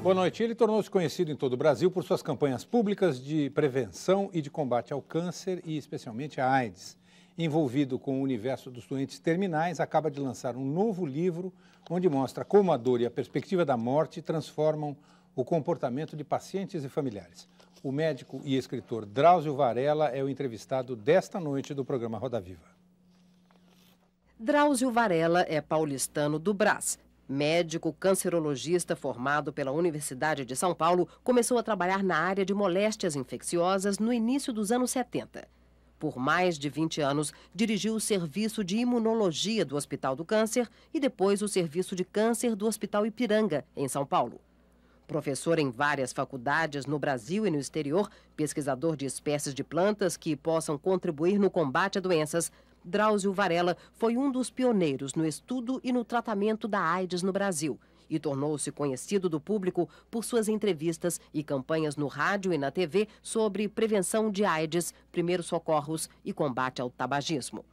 Boa noite. Ele tornou-se conhecido em todo o Brasil por suas campanhas públicas de prevenção e de combate ao câncer e especialmente à AIDS. Envolvido com o universo dos doentes terminais, acaba de lançar um novo livro onde mostra como a dor e a perspectiva da morte transformam o comportamento de pacientes e familiares. O médico e escritor Drauzio Varella é o entrevistado desta noite do programa Roda Viva. Drauzio Varella é paulistano do Brás. Médico cancerologista formado pela Universidade de São Paulo, começou a trabalhar na área de moléstias infecciosas no início dos anos 70. Por mais de 20 anos, dirigiu o serviço de imunologia do Hospital do Câncer e depois o serviço de câncer do Hospital Ipiranga, em São Paulo. Professor em várias faculdades no Brasil e no exterior, pesquisador de espécies de plantas que possam contribuir no combate a doenças, Drauzio Varella foi um dos pioneiros no estudo e no tratamento da AIDS no Brasil e tornou-se conhecido do público por suas entrevistas e campanhas no rádio e na TV sobre prevenção de AIDS, primeiros socorros e combate ao tabagismo.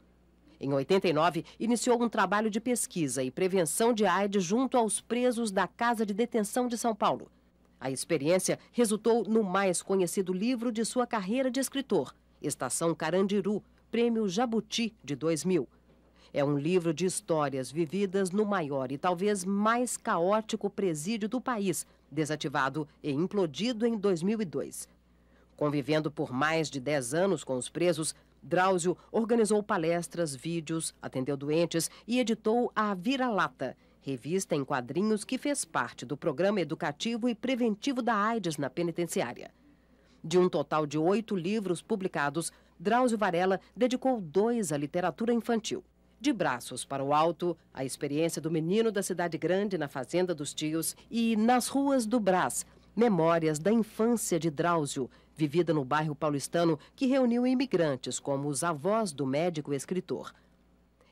Em 89, iniciou um trabalho de pesquisa e prevenção de AIDS junto aos presos da Casa de Detenção de São Paulo. A experiência resultou no mais conhecido livro de sua carreira de escritor, Estação Carandiru, Prêmio Jabuti de 2000. É um livro de histórias vividas no maior e talvez mais caótico presídio do país, desativado e implodido em 2002. Convivendo por mais de 10 anos com os presos, Drauzio organizou palestras, vídeos, atendeu doentes e editou a Vira-Lata, revista em quadrinhos que fez parte do programa educativo e preventivo da AIDS na penitenciária. De um total de 8 livros publicados, Drauzio Varella dedicou 2 à literatura infantil. De Braços para o Alto, a experiência do menino da cidade grande na fazenda dos tios e Nas Ruas do Brás, memórias da infância de Drauzio, vivida no bairro paulistano que reuniu imigrantes como os avós do médico e escritor.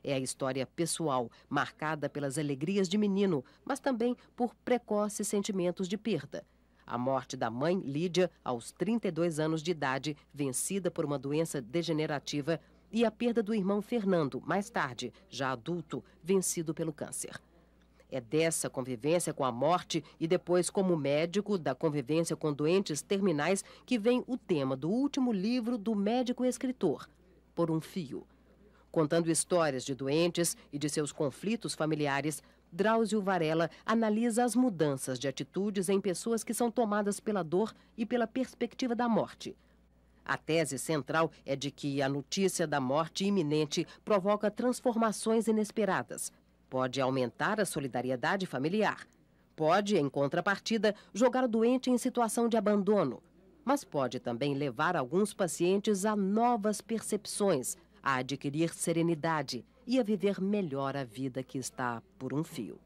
É a história pessoal, marcada pelas alegrias de menino, mas também por precoces sentimentos de perda. A morte da mãe, Lídia, aos 32 anos de idade, vencida por uma doença degenerativa, e a perda do irmão Fernando, mais tarde, já adulto, vencido pelo câncer. É dessa convivência com a morte e depois como médico da convivência com doentes terminais que vem o tema do último livro do médico escritor, Por um Fio. Contando histórias de doentes e de seus conflitos familiares, Drauzio Varella analisa as mudanças de atitudes em pessoas que são tomadas pela dor e pela perspectiva da morte. A tese central é de que a notícia da morte iminente provoca transformações inesperadas. Pode aumentar a solidariedade familiar. Pode, em contrapartida, jogar o doente em situação de abandono. Mas pode também levar alguns pacientes a novas percepções, a adquirir serenidade e a viver melhor a vida que está por um fio.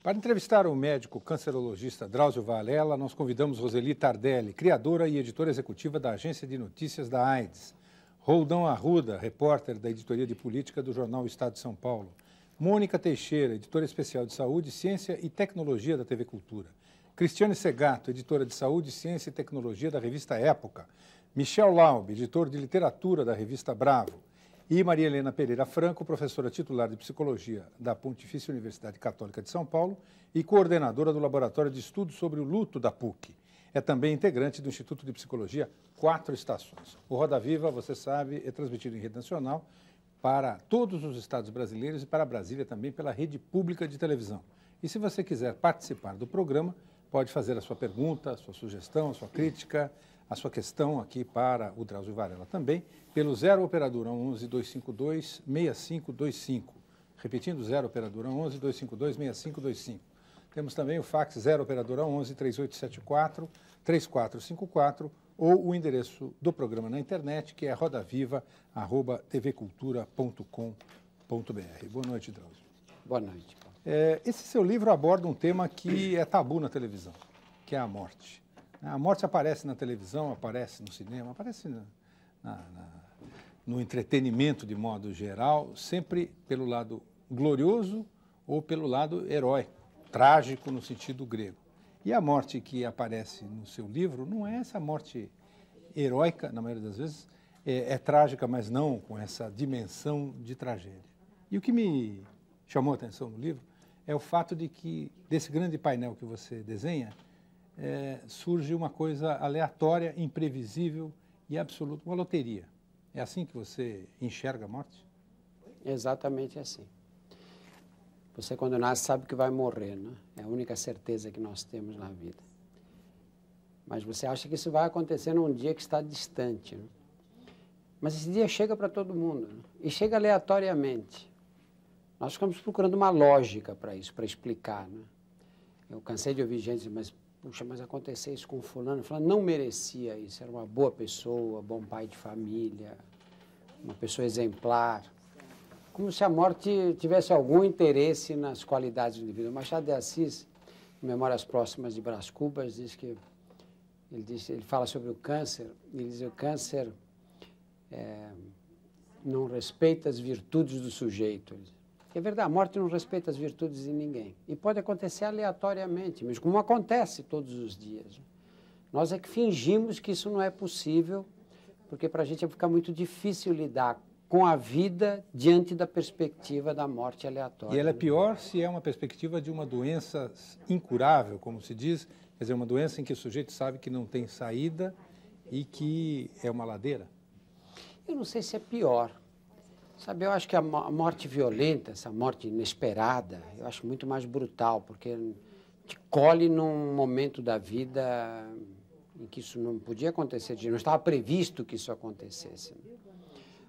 Para entrevistar o médico cancerologista Drauzio Varella, nós convidamos Roseli Tardelli, criadora e editora executiva da Agência de Notícias da AIDS, Roldão Arruda, repórter da Editoria de Política do jornal Estado de São Paulo, Mônica Teixeira, editora especial de Saúde, Ciência e Tecnologia da TV Cultura, Cristiane Segato, editora de Saúde, Ciência e Tecnologia da revista Época, Michel Laub, editor de Literatura da revista Bravo, e Maria Helena Pereira Franco, professora titular de Psicologia da Pontifícia Universidade Católica de São Paulo e coordenadora do Laboratório de Estudos sobre o Luto da PUC. É também integrante do Instituto de Psicologia Quatro Estações. O Roda Viva, você sabe, é transmitido em rede nacional para todos os estados brasileiros e para Brasília também pela rede pública de televisão. E se você quiser participar do programa, pode fazer a sua pergunta, a sua sugestão, a sua crítica, a sua questão aqui para o Drauzio Varella também, pelo 0 operadora 11 252 6525. Repetindo, 0 operadora 11 252 6525. Temos também o fax 0 operadora 11 3874 3454 ou o endereço do programa na internet, que é rodaviva@tvcultura.com.br. Boa noite, Drauzio. Boa noite, Paulo. Esse seu livro aborda um tema que é tabu na televisão, que é a morte. A morte aparece na televisão, aparece no cinema, aparece no entretenimento de modo geral, sempre pelo lado glorioso ou pelo lado heróico, trágico no sentido grego. E a morte que aparece no seu livro não é essa morte heróica, na maioria das vezes, é trágica, mas não com essa dimensão de tragédia. E o que me chamou a atenção no livro é o fato de que, desse grande painel que você desenha, surge uma coisa aleatória, imprevisível e absoluta, uma loteria. É assim que você enxerga a morte? Exatamente assim. Você, quando nasce, sabe que vai morrer, né? É a única certeza que nós temos na vida. Mas você acha que isso vai acontecer num dia que está distante, né? Mas esse dia chega para todo mundo, né? E chega aleatoriamente. Nós ficamos procurando uma lógica para isso, para explicar, né? Eu cansei de ouvir gente dizer, mas, puxa, mas aconteceu isso com fulano. Fulano não merecia isso, era uma boa pessoa, bom pai de família, uma pessoa exemplar. Como se a morte tivesse algum interesse nas qualidades do indivíduo. Machado de Assis, em Memórias Próximas de Brás Cubas, diz que ele fala sobre o câncer, ele diz que o câncer não respeita as virtudes do sujeito. É verdade, a morte não respeita as virtudes de ninguém. E pode acontecer aleatoriamente, mas como acontece todos os dias. Nós é que fingimos que isso não é possível, porque para a gente fica muito difícil lidar com a vida diante da perspectiva da morte aleatória. E ela é pior se é uma perspectiva de uma doença incurável, como se diz, quer dizer, uma doença em que o sujeito sabe que não tem saída e que é uma ladeira? Eu não sei se é pior. Sabe, eu acho que a morte violenta, essa morte inesperada, eu acho muito mais brutal, porque te colhe num momento da vida em que isso não podia acontecer, não estava previsto que isso acontecesse.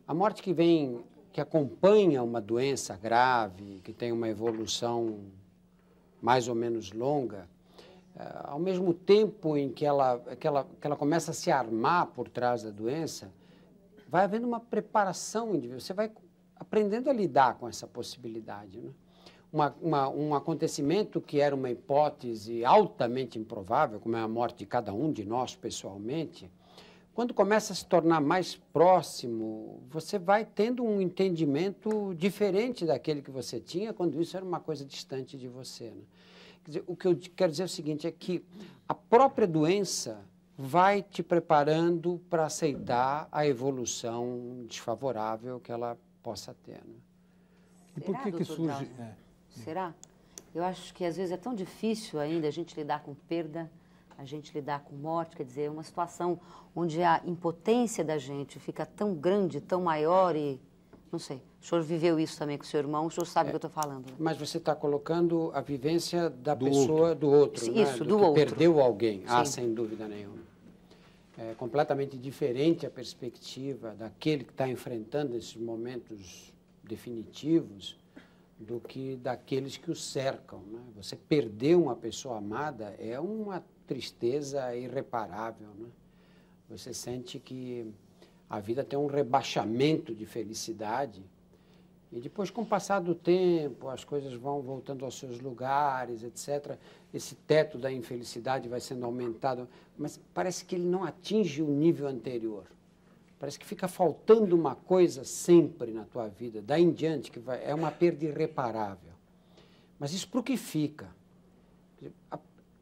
A morte que acompanha uma doença grave, que tem uma evolução mais ou menos longa, ao mesmo tempo em que ela começa a se armar por trás da doença, vai havendo uma preparação individual. Você vai aprendendo a lidar com essa possibilidade, né? Um acontecimento que era uma hipótese altamente improvável, como é a morte de cada um de nós pessoalmente, quando começa a se tornar mais próximo, você vai tendo um entendimento diferente daquele que você tinha quando isso era uma coisa distante de você, né? Quer dizer, o que eu quero dizer é o seguinte, é que a própria doença vai te preparando para aceitar a evolução desfavorável que ela possa ter, né? E por que surge... Será? Eu acho que às vezes é tão difícil ainda a gente lidar com perda, a gente lidar com morte, quer dizer, é uma situação onde a impotência da gente fica tão grande, tão maior e, não sei, o senhor viveu isso também com o seu irmão, o senhor sabe o que eu estou falando. Né? Mas você está colocando a vivência da pessoa do outro, né? Isso, do que outro. Perdeu alguém, Sim. sem dúvida nenhuma. É completamente diferente a perspectiva daquele que está enfrentando esses momentos definitivos do que daqueles que o cercam, né? Você perder uma pessoa amada é uma tristeza irreparável, né? Você sente que a vida tem um rebaixamento de felicidade e depois, com o passar do tempo, as coisas vão voltando aos seus lugares, etc. Esse teto da infelicidade vai sendo aumentado, mas parece que ele não atinge o nível anterior. Parece que fica faltando uma coisa sempre na tua vida, daí em diante, que é uma perda irreparável. Mas isso para o que fica?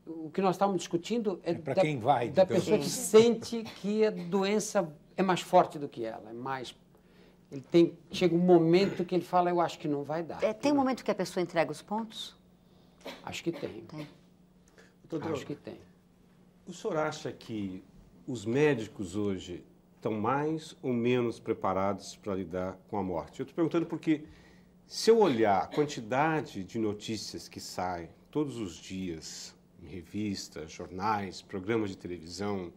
O que nós estamos discutindo é para quem vai, da pessoa que sente que a doença é mais forte do que ela, é mais... chega um momento que ele fala, eu acho que não vai dar. Tem um momento que a pessoa entrega os pontos? Acho que tem. Tem. Acho que tem. O senhor acha que os médicos hoje estão mais ou menos preparados para lidar com a morte? Eu estou perguntando porque, se eu olhar a quantidade de notícias que saem todos os dias, em revistas, jornais, programas de televisão,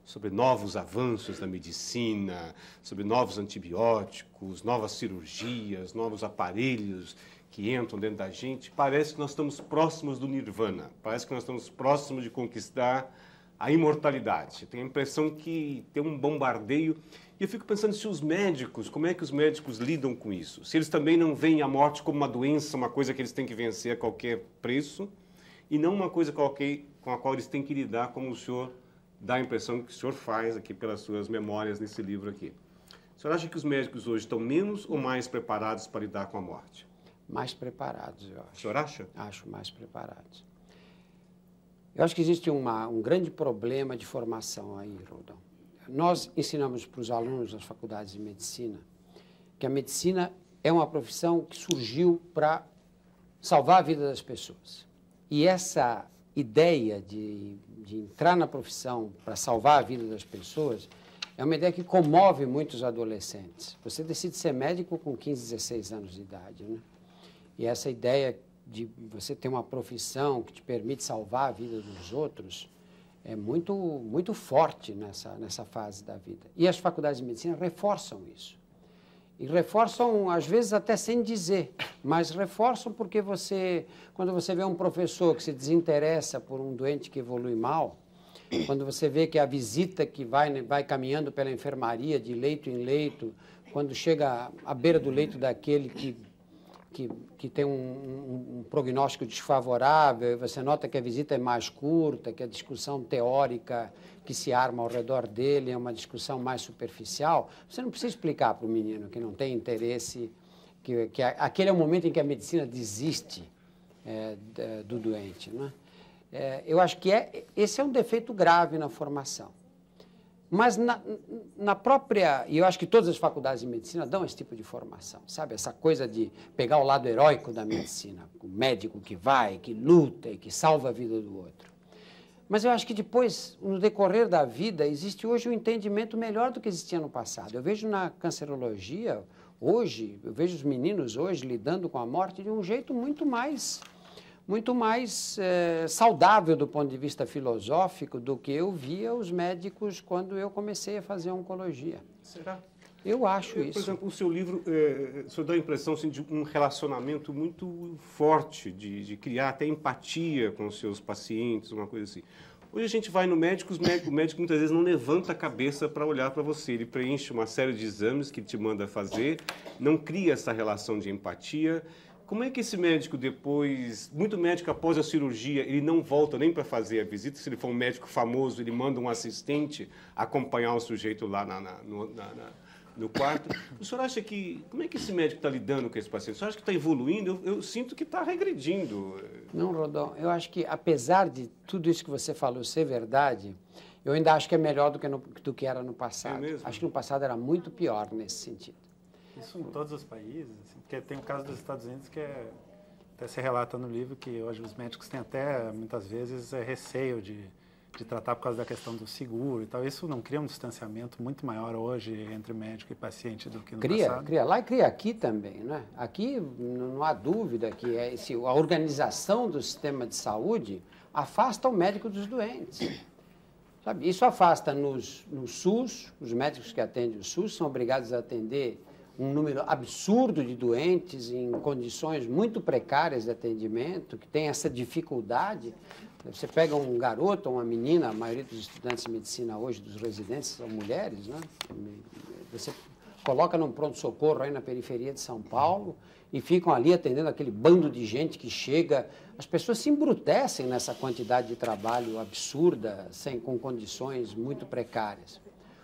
sobre novos avanços na medicina, sobre novos antibióticos, novas cirurgias, novos aparelhos que entram dentro da gente, parece que nós estamos próximos do nirvana, parece que nós estamos próximos de conquistar a imortalidade. Eu tenho a impressão que tem um bombardeio. E eu fico pensando se os médicos, como é que os médicos lidam com isso? Se eles também não veem a morte como uma doença, uma coisa que eles têm que vencer a qualquer preço, e não uma coisa qualquer com a qual eles têm que lidar, como o senhor dá a impressão que o senhor faz aqui pelas suas memórias nesse livro aqui. O senhor acha que os médicos hoje estão menos ou mais preparados para lidar com a morte? Mais preparados, eu acho. O senhor acha? Acho mais preparados. Eu acho que existe um grande problema de formação aí, Roldão. Nós ensinamos para os alunos das faculdades de medicina que a medicina é uma profissão que surgiu para salvar a vida das pessoas. E essa ideia de entrar na profissão para salvar a vida das pessoas é uma ideia que comove muitos adolescentes. Você decide ser médico com 15, 16 anos de idade, né? E essa ideia de você ter uma profissão que te permite salvar a vida dos outros é muito, muito forte nessa fase da vida. E as faculdades de medicina reforçam isso. E reforçam, às vezes, até sem dizer, mas reforçam porque quando você vê um professor que se desinteressa por um doente que evolui mal, quando você vê que a visita que vai caminhando pela enfermaria de leito em leito, quando chega à beira do leito daquele que tem um prognóstico desfavorável, você nota que a visita é mais curta, que a discussão teórica que se arma ao redor dele é uma discussão mais superficial, você não precisa explicar para o menino que não tem interesse, que aquele é o momento em que a medicina desiste do doente, né? Eu acho que esse é um defeito grave na formação. Mas na própria... E eu acho que todas as faculdades de medicina dão esse tipo de formação, sabe? Essa coisa de pegar o lado heróico da medicina, o médico que vai, que luta e que salva a vida do outro. Mas eu acho que depois, no decorrer da vida, existe hoje um entendimento melhor do que existia no passado. Eu vejo na cancerologia, hoje, eu vejo os meninos hoje lidando com a morte de um jeito muito mais saudável do ponto de vista filosófico do que eu via os médicos quando eu comecei a fazer oncologia. Será? Eu acho isso. Por exemplo, o seu livro, o senhor dá a impressão assim, de um relacionamento muito forte, de criar até empatia com os seus pacientes, uma coisa assim. Hoje a gente vai no médico, o médico muitas vezes não levanta a cabeça para olhar para você. Ele preenche uma série de exames que ele te manda fazer, não cria essa relação de empatia. Como é que esse médico depois, muito médico após a cirurgia, ele não volta nem para fazer a visita? Se ele for um médico famoso, ele manda um assistente acompanhar o sujeito lá no quarto. O senhor acha que... Como é que esse médico está lidando com esse paciente? O senhor acha que está evoluindo? Eu sinto que está regredindo. Não, Rodon, eu acho que apesar de tudo isso que você falou ser verdade, eu ainda acho que é melhor do que era no passado. É mesmo? Acho que no passado era muito pior nesse sentido. Isso em todos os países, assim, porque tem o caso dos Estados Unidos que até se relata no livro que hoje os médicos têm até, muitas vezes, receio de tratar por causa da questão do seguro e tal. Isso não cria um distanciamento muito maior hoje entre médico e paciente do que no passado? Cria lá e cria aqui também, né? Aqui não há dúvida que a organização do sistema de saúde afasta o médico dos doentes. Sabe? Isso afasta no SUS, os médicos que atendem o SUS são obrigados a atender um número absurdo de doentes em condições muito precárias de atendimento, que tem essa dificuldade. Você pega um garoto ou uma menina, a maioria dos estudantes de medicina hoje, dos residentes, são mulheres, né? Você coloca num pronto-socorro aí na periferia de São Paulo e ficam ali atendendo aquele bando de gente que chega. As pessoas se embrutecem nessa quantidade de trabalho absurda, com condições muito precárias.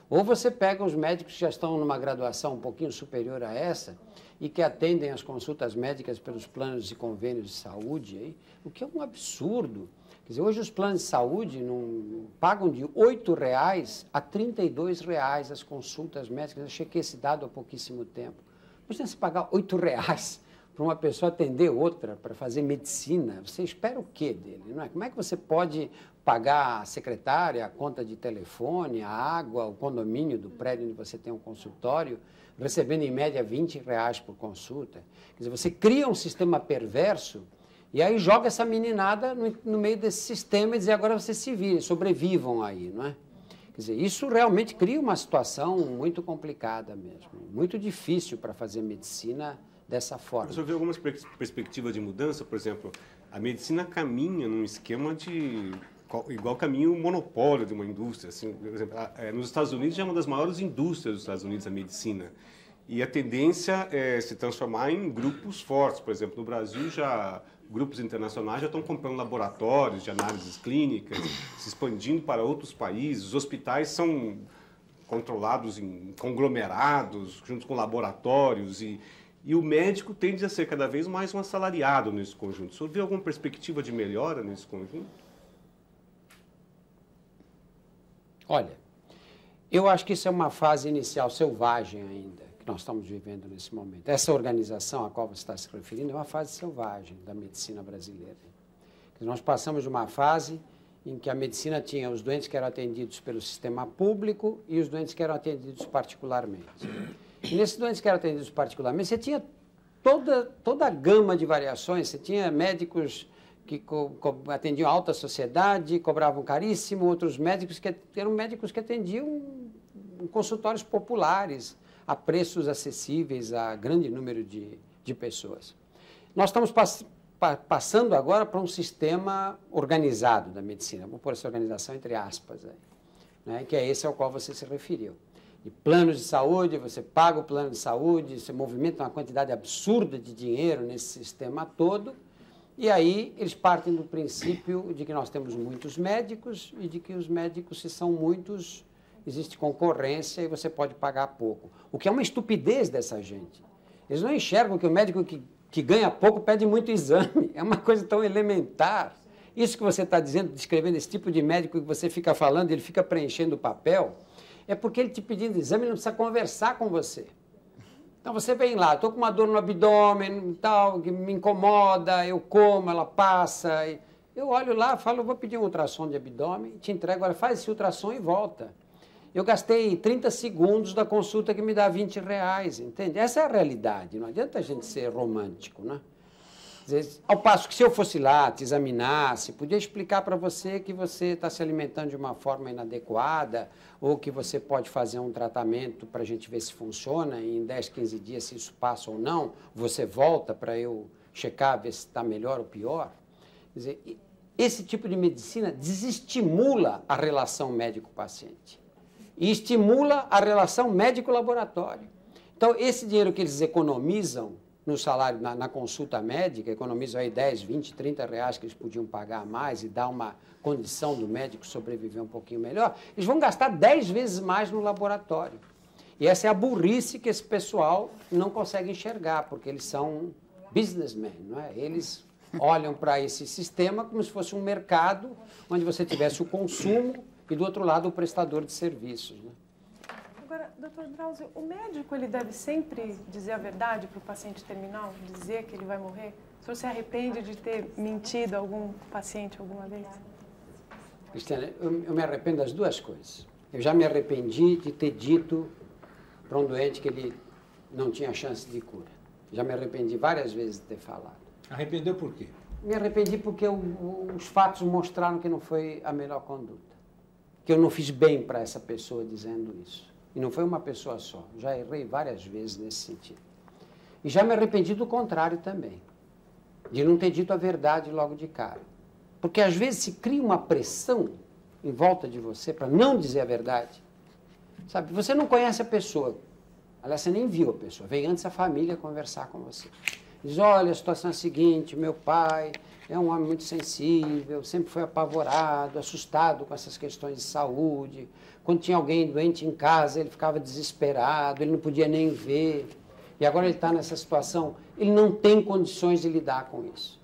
Ou você pega os médicos que já estão numa graduação um pouquinho superior a essa e que atendem as consultas médicas pelos planos e convênios de saúde, o que é um absurdo. Quer dizer, hoje os planos de saúde pagam de R$ 8,00 a R$ 32,00 as consultas médicas. Eu chequei esse dado há pouquíssimo tempo. Imagina se pagar R$ 8,00 para uma pessoa atender outra, para fazer medicina. Você espera o quê dele? Não é? Como é que você pode pagar a secretária, a conta de telefone, a água, o condomínio do prédio onde você tem um consultório, recebendo em média R$ 20,00 por consulta? Quer dizer, você cria um sistema perverso e aí joga essa meninada no meio desse sistema e diz, agora vocês se virem, sobrevivam aí, não é? Quer dizer, isso realmente cria uma situação muito complicada mesmo, muito difícil para fazer medicina dessa forma. O senhor vê algumas perspectivas de mudança? Por exemplo, a medicina caminha num esquema igual caminha o monopólio de uma indústria. Assim, por exemplo, nos Estados Unidos já é uma das maiores indústrias dos Estados Unidos, a medicina. E a tendência é se transformar em grupos fortes. Por exemplo, no Brasil, grupos internacionais já estão comprando laboratórios de análises clínicas, se expandindo para outros países. Os hospitais são controlados em conglomerados, junto com laboratórios. E o médico tende a ser cada vez mais um assalariado nesse conjunto. O senhor vê alguma perspectiva de melhora nesse conjunto? Olha, eu acho que isso é uma fase inicial selvagem ainda. nós estamos vivendo nesse momento. Essa organização a qual você está se referindo é uma fase selvagem da medicina brasileira. Nós passamos de uma fase em que a medicina tinha os doentes que eram atendidos pelo sistema público e os doentes que eram atendidos particularmente. E nesses doentes que eram atendidos particularmente, você tinha toda a gama de variações. Você tinha médicos que atendiam a alta sociedade, cobravam caríssimo, outros médicos que eram médicos que atendiam em consultórios populares, a preços acessíveis a grande número de pessoas. Nós estamos passando agora para um sistema organizado da medicina, vou pôr essa organização entre aspas, aí, né, que é esse ao qual você se referiu. De planos de saúde, você paga o plano de saúde, você movimenta uma quantidade absurda de dinheiro nesse sistema todo, e aí eles partem do princípio de que nós temos muitos médicos e de que os médicos, se são muitos, existe concorrência e você pode pagar pouco. O que é uma estupidez dessa gente. Eles não enxergam que o médico que ganha pouco pede muito exame. É uma coisa tão elementar. Isso que você está dizendo, descrevendo esse tipo de médico que você fica falando, ele fica preenchendo o papel, é porque ele te pedindo exame, ele não precisa conversar com você. Então você vem lá, estou com uma dor no abdômen, tal, que me incomoda, eu como, ela passa. Eu olho lá, falo, vou pedir um ultrassom de abdômen, te entrego, olha, faz esse ultrassom e volta. Eu gastei 30 segundos da consulta que me dá R$20, entende? Essa é a realidade, não adianta a gente ser romântico, né? Ao passo que se eu fosse lá, te examinasse, podia explicar para você que você está se alimentando de uma forma inadequada ou que você pode fazer um tratamento para a gente ver se funciona e em 10, 15 dias, se isso passa ou não, você volta para eu checar, ver se está melhor ou pior. Quer dizer, esse tipo de medicina desestimula a relação médico-paciente e estimula a relação médico-laboratório. Então, esse dinheiro que eles economizam no salário, na consulta médica, economizam aí 10, 20, 30 reais que eles podiam pagar a mais e dar uma condição do médico sobreviver um pouquinho melhor, eles vão gastar 10 vezes mais no laboratório. E essa é a burrice que esse pessoal não consegue enxergar, porque eles são businessmen, não é? Eles olham para esse sistema como se fosse um mercado onde você tivesse o consumo e, do outro lado, o prestador de serviços, né? Agora, doutor Drauzio, o médico ele deve sempre dizer a verdade para o paciente terminal, dizer que ele vai morrer? O senhor se arrepende de ter mentido a algum paciente alguma vez? Cristiana, eu me arrependo das duas coisas. Eu já me arrependi de ter dito para um doente que ele não tinha chance de cura. Já me arrependi várias vezes de ter falado. Arrependeu por quê? Me arrependi porque os fatos mostraram que não foi a melhor conduta. Que eu não fiz bem para essa pessoa dizendo isso. E não foi uma pessoa só. Já errei várias vezes nesse sentido. E já me arrependi do contrário também. De não ter dito a verdade logo de cara. Porque às vezes se cria uma pressão em volta de você para não dizer a verdade. Sabe, você não conhece a pessoa. Aliás, você nem viu a pessoa. Veio antes a família conversar com você. Diz, olha, a situação é a seguinte, meu pai é um homem muito sensível, sempre foi apavorado, assustado com essas questões de saúde. Quando tinha alguém doente em casa, ele ficava desesperado, ele não podia nem ver. E agora ele está nessa situação, ele não tem condições de lidar com isso.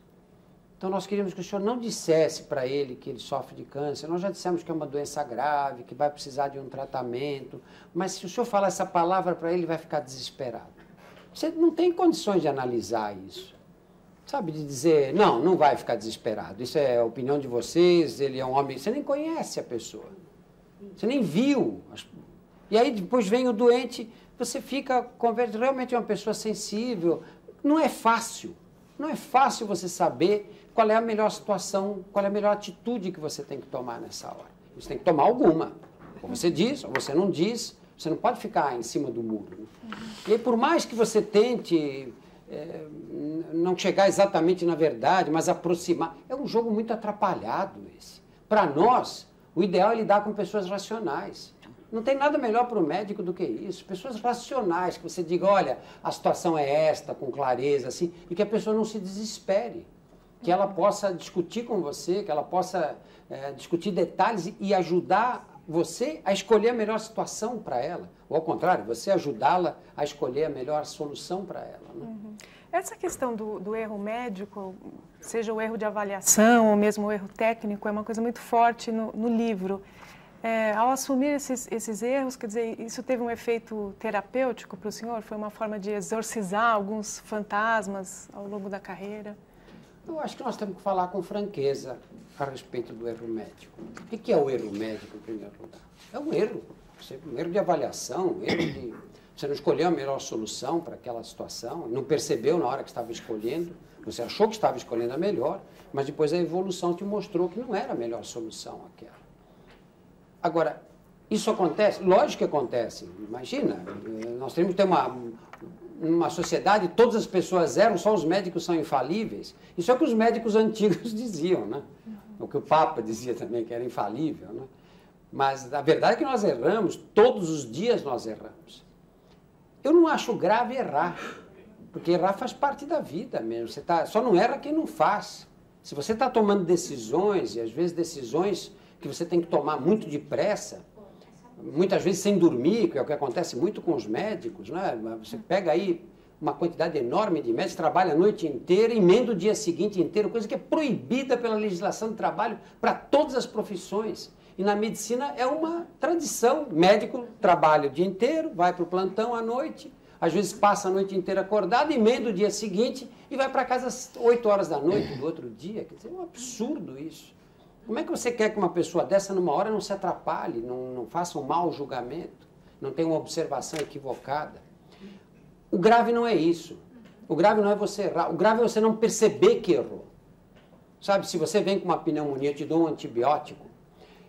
Então nós queríamos que o senhor não dissesse para ele que ele sofre de câncer. Nós já dissemos que é uma doença grave, que vai precisar de um tratamento. Mas se o senhor falar essa palavra para ele, ele vai ficar desesperado. Você não tem condições de analisar isso. Sabe, de dizer, não vai ficar desesperado. Isso é a opinião de vocês, ele é um homem... Você nem conhece a pessoa. Você nem viu. E aí depois vem o doente, você fica, conversa, realmente é uma pessoa sensível. Não é fácil. Não é fácil você saber qual é a melhor situação, qual é a melhor atitude que você tem que tomar nessa hora. Você tem que tomar alguma. Ou você diz, ou você não diz. Você não pode ficar em cima do muro. E aí, por mais que você tente não chegar exatamente na verdade, mas aproximar, é um jogo muito atrapalhado esse. Para nós, o ideal é lidar com pessoas racionais. Não tem nada melhor para o médico do que isso. Pessoas racionais, que você diga, olha, a situação é esta, com clareza, assim, e que a pessoa não se desespere. Que ela possa discutir com você, que ela possa discutir detalhes e ajudar você a escolher a melhor situação para ela. Ou ao contrário, você ajudá-la a escolher a melhor solução para ela. Né? Uhum. Essa questão do erro médico, seja o erro de avaliação ou mesmo o erro técnico, é uma coisa muito forte no livro. Ao assumir esses erros, quer dizer, isso teve um efeito terapêutico para o senhor? Foi uma forma de exorcizar alguns fantasmas ao longo da carreira? Eu acho que nós temos que falar com franqueza a respeito do erro médico. O que é o erro médico, em primeiro lugar? É um erro. Um erro de avaliação, um erro de... Você não escolheu a melhor solução para aquela situação, não percebeu na hora que estava escolhendo, você achou que estava escolhendo a melhor, mas depois a evolução te mostrou que não era a melhor solução aquela. Agora, isso acontece? Lógico que acontece. Imagina, nós temos que ter uma sociedade, todas as pessoas erram, só os médicos são infalíveis. Isso é o que os médicos antigos diziam, né? O que o Papa dizia também, que era infalível, né? Mas a verdade é que nós erramos, todos os dias nós erramos. Eu não acho grave errar, porque errar faz parte da vida mesmo. Só não erra quem não faz. Se você está tomando decisões, e às vezes decisões que você tem que tomar muito depressa, muitas vezes sem dormir, que é o que acontece muito com os médicos, né? Você pega aí uma quantidade enorme de médicos, trabalha a noite inteira, emenda o dia seguinte inteiro, coisa que é proibida pela legislação de trabalho para todas as profissões. E na medicina é uma tradição. Médico trabalha o dia inteiro, vai para o plantão à noite, às vezes passa a noite inteira acordado, emenda o dia seguinte e vai para casa às 8 horas da noite do outro dia. Quer dizer, é um absurdo isso. Como é que você quer que uma pessoa dessa, numa hora, não se atrapalhe, não faça um mau julgamento, não tenha uma observação equivocada? O grave não é isso. O grave não é você errar. O grave é você não perceber que errou. Sabe, se você vem com uma pneumonia, eu te dou um antibiótico,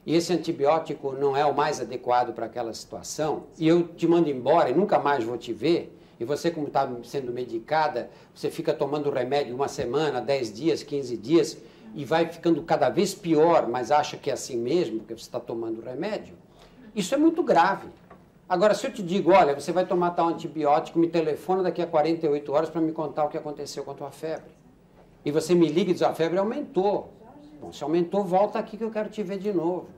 e esse antibiótico não é o mais adequado para aquela situação, e eu te mando embora e nunca mais vou te ver, e você, como está sendo medicada, você fica tomando remédio 1 semana, 10 dias, 15 dias, e vai ficando cada vez pior, mas acha que é assim mesmo, porque você está tomando remédio, isso é muito grave. Agora, se eu te digo, olha, você vai tomar tal antibiótico, me telefona daqui a 48 horas para me contar o que aconteceu com a tua febre. E você me liga e diz, a febre aumentou. Bom, se aumentou, volta aqui que eu quero te ver de novo.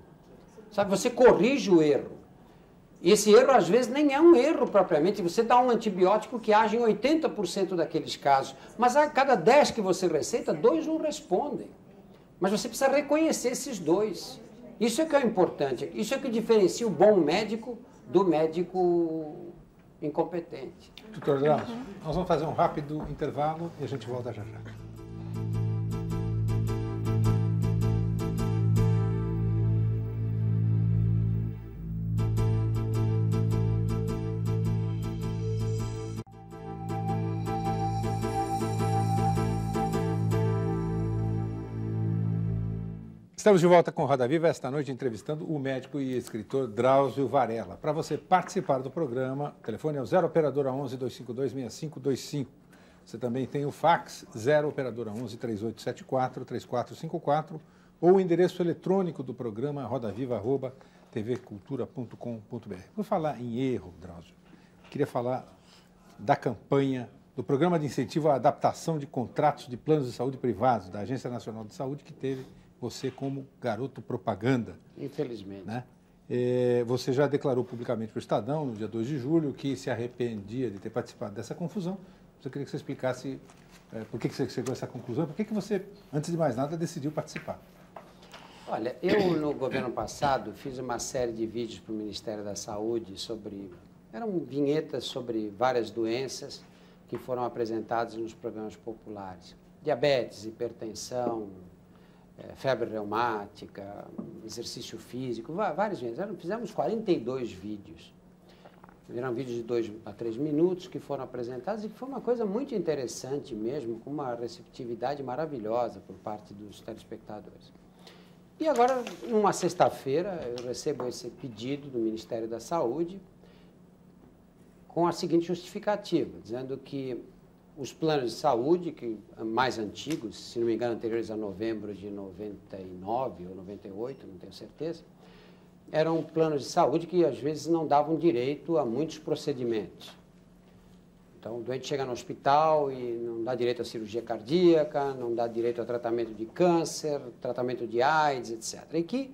Sabe, você corrige o erro. E esse erro, às vezes, nem é um erro propriamente. Você dá um antibiótico que age em 80% daqueles casos. Mas a cada 10 que você receita, 2 não respondem. Mas você precisa reconhecer esses 2. Isso é que é importante. Isso é que diferencia o bom médico do médico incompetente. Doutor Drauzio, nós vamos fazer um rápido intervalo e a gente volta já já. Estamos de volta com Roda Viva, esta noite entrevistando o médico e escritor Drauzio Varela. Para você participar do programa, o telefone é o 0 operadora 11 252 6525. Você também tem o fax 0 operadora 11 3874 3454 ou o endereço eletrônico do programa rodaviva@tvcultura.com.br. Por falar em erro, Drauzio, queria falar da campanha do Programa de Incentivo à Adaptação de Contratos de Planos de Saúde Privados da Agência Nacional de Saúde, que teve você como garoto propaganda. Infelizmente. Né? Você já declarou publicamente para o Estadão, no dia 2 de julho, que se arrependia de ter participado dessa confusão. Eu queria que você explicasse por que você chegou a essa conclusão, por que você, antes de mais nada, decidiu participar. Olha, eu no governo passado fiz uma série de vídeos para o Ministério da Saúde sobre... Eram vinhetas sobre várias doenças que foram apresentadas nos programas populares. Diabetes, hipertensão, febre reumática, exercício físico, vários vídeos. Fizemos 42 vídeos. Eram vídeos de 2 a 3 minutos que foram apresentados e que foi uma coisa muito interessante mesmo, com uma receptividade maravilhosa por parte dos telespectadores. E agora, numa sexta-feira, eu recebo esse pedido do Ministério da Saúde com a seguinte justificativa, dizendo que os planos de saúde, que mais antigos, se não me engano, anteriores a novembro de 99 ou 98, não tenho certeza, eram planos de saúde que às vezes não davam direito a muitos procedimentos. Então, o doente chega no hospital e não dá direito à cirurgia cardíaca, não dá direito ao tratamento de câncer, tratamento de AIDS, etc. E que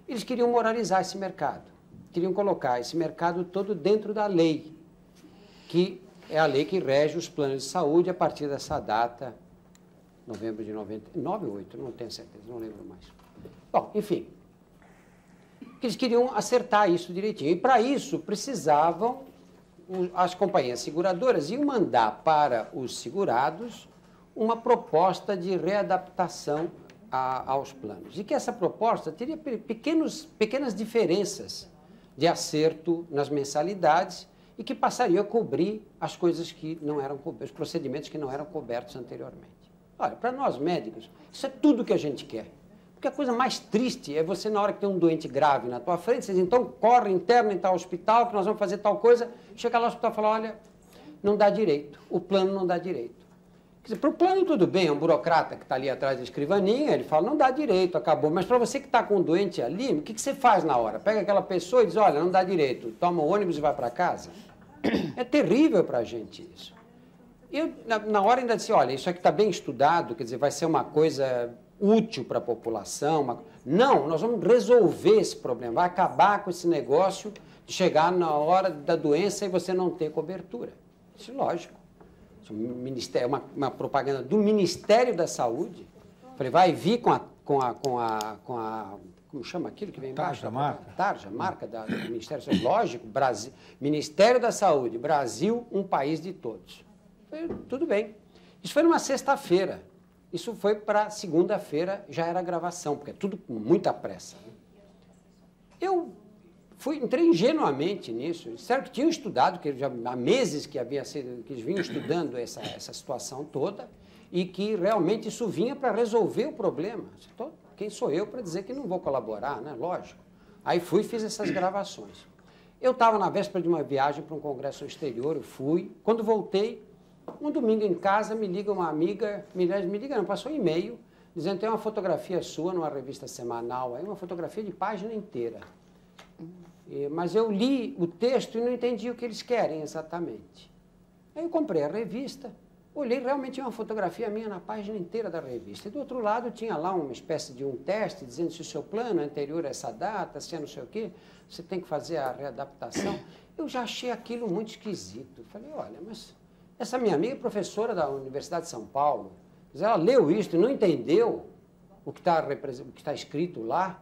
eles queriam moralizar esse mercado, queriam colocar esse mercado todo dentro da lei, que é a lei que rege os planos de saúde a partir dessa data, novembro de 99 ou 8, não tenho certeza, não lembro mais. Bom, enfim, que eles queriam acertar isso direitinho. E para isso precisavam, as companhias seguradoras iam mandar para os segurados uma proposta de readaptação aos planos. E que essa proposta teria pequenas diferenças de acerto nas mensalidades e que passaria a cobrir as coisas que não eram cobertas, os procedimentos que não eram cobertos anteriormente. Olha, para nós médicos, isso é tudo que a gente quer. Porque a coisa mais triste é você, na hora que tem um doente grave na tua frente, você diz, então corre, interna em tal hospital, que nós vamos fazer tal coisa. Chega lá no hospital e fala, olha, não dá direito, o plano não dá direito. Quer dizer, para o plano tudo bem, é um burocrata que está ali atrás da escrivaninha, ele fala, não dá direito, acabou. Mas para você que está com um doente ali, o que você faz na hora? Pega aquela pessoa e diz, olha, não dá direito, toma o ônibus e vai para casa. É terrível para a gente isso. Eu, na hora, ainda disse, olha, isso aqui está bem estudado, quer dizer, vai ser uma coisa útil para a população. Não, nós vamos resolver esse problema, vai acabar com esse negócio de chegar na hora da doença e você não ter cobertura. Isso é lógico. Uma propaganda do Ministério da Saúde. Falei, vai vir com a como chama aquilo que vem embaixo? Tarja, marca do Ministério da Saúde. Lógico, Brasil, Ministério da Saúde, Brasil, um país de todos. Falei, tudo bem. Isso foi numa sexta-feira. Isso foi para segunda-feira, já era gravação, porque é tudo com muita pressa. Eu entrei ingenuamente nisso. Disseram que tinham estudado, que já há meses que eles vinham estudando essa situação toda e que realmente isso vinha para resolver o problema. Então, quem sou eu para dizer que não vou colaborar, né? Lógico. Aí fui e fiz essas gravações. Eu estava na véspera de uma viagem para um congresso exterior, eu fui. Quando voltei, um domingo em casa, me liga uma amiga, passou um e-mail, dizendo que tem uma fotografia sua numa revista semanal, aí uma fotografia de página inteira. Mas eu li o texto e não entendi o que eles querem exatamente. Aí eu comprei a revista, olhei, realmente tinha uma fotografia minha na página inteira da revista. E do outro lado tinha lá uma espécie de um teste, dizendo se o seu plano é anterior a essa data, se é não sei o quê, você tem que fazer a readaptação. Eu já achei aquilo muito esquisito. Falei, olha, mas essa minha amiga é professora da Universidade de São Paulo, ela leu isso e não entendeu o que está escrito lá.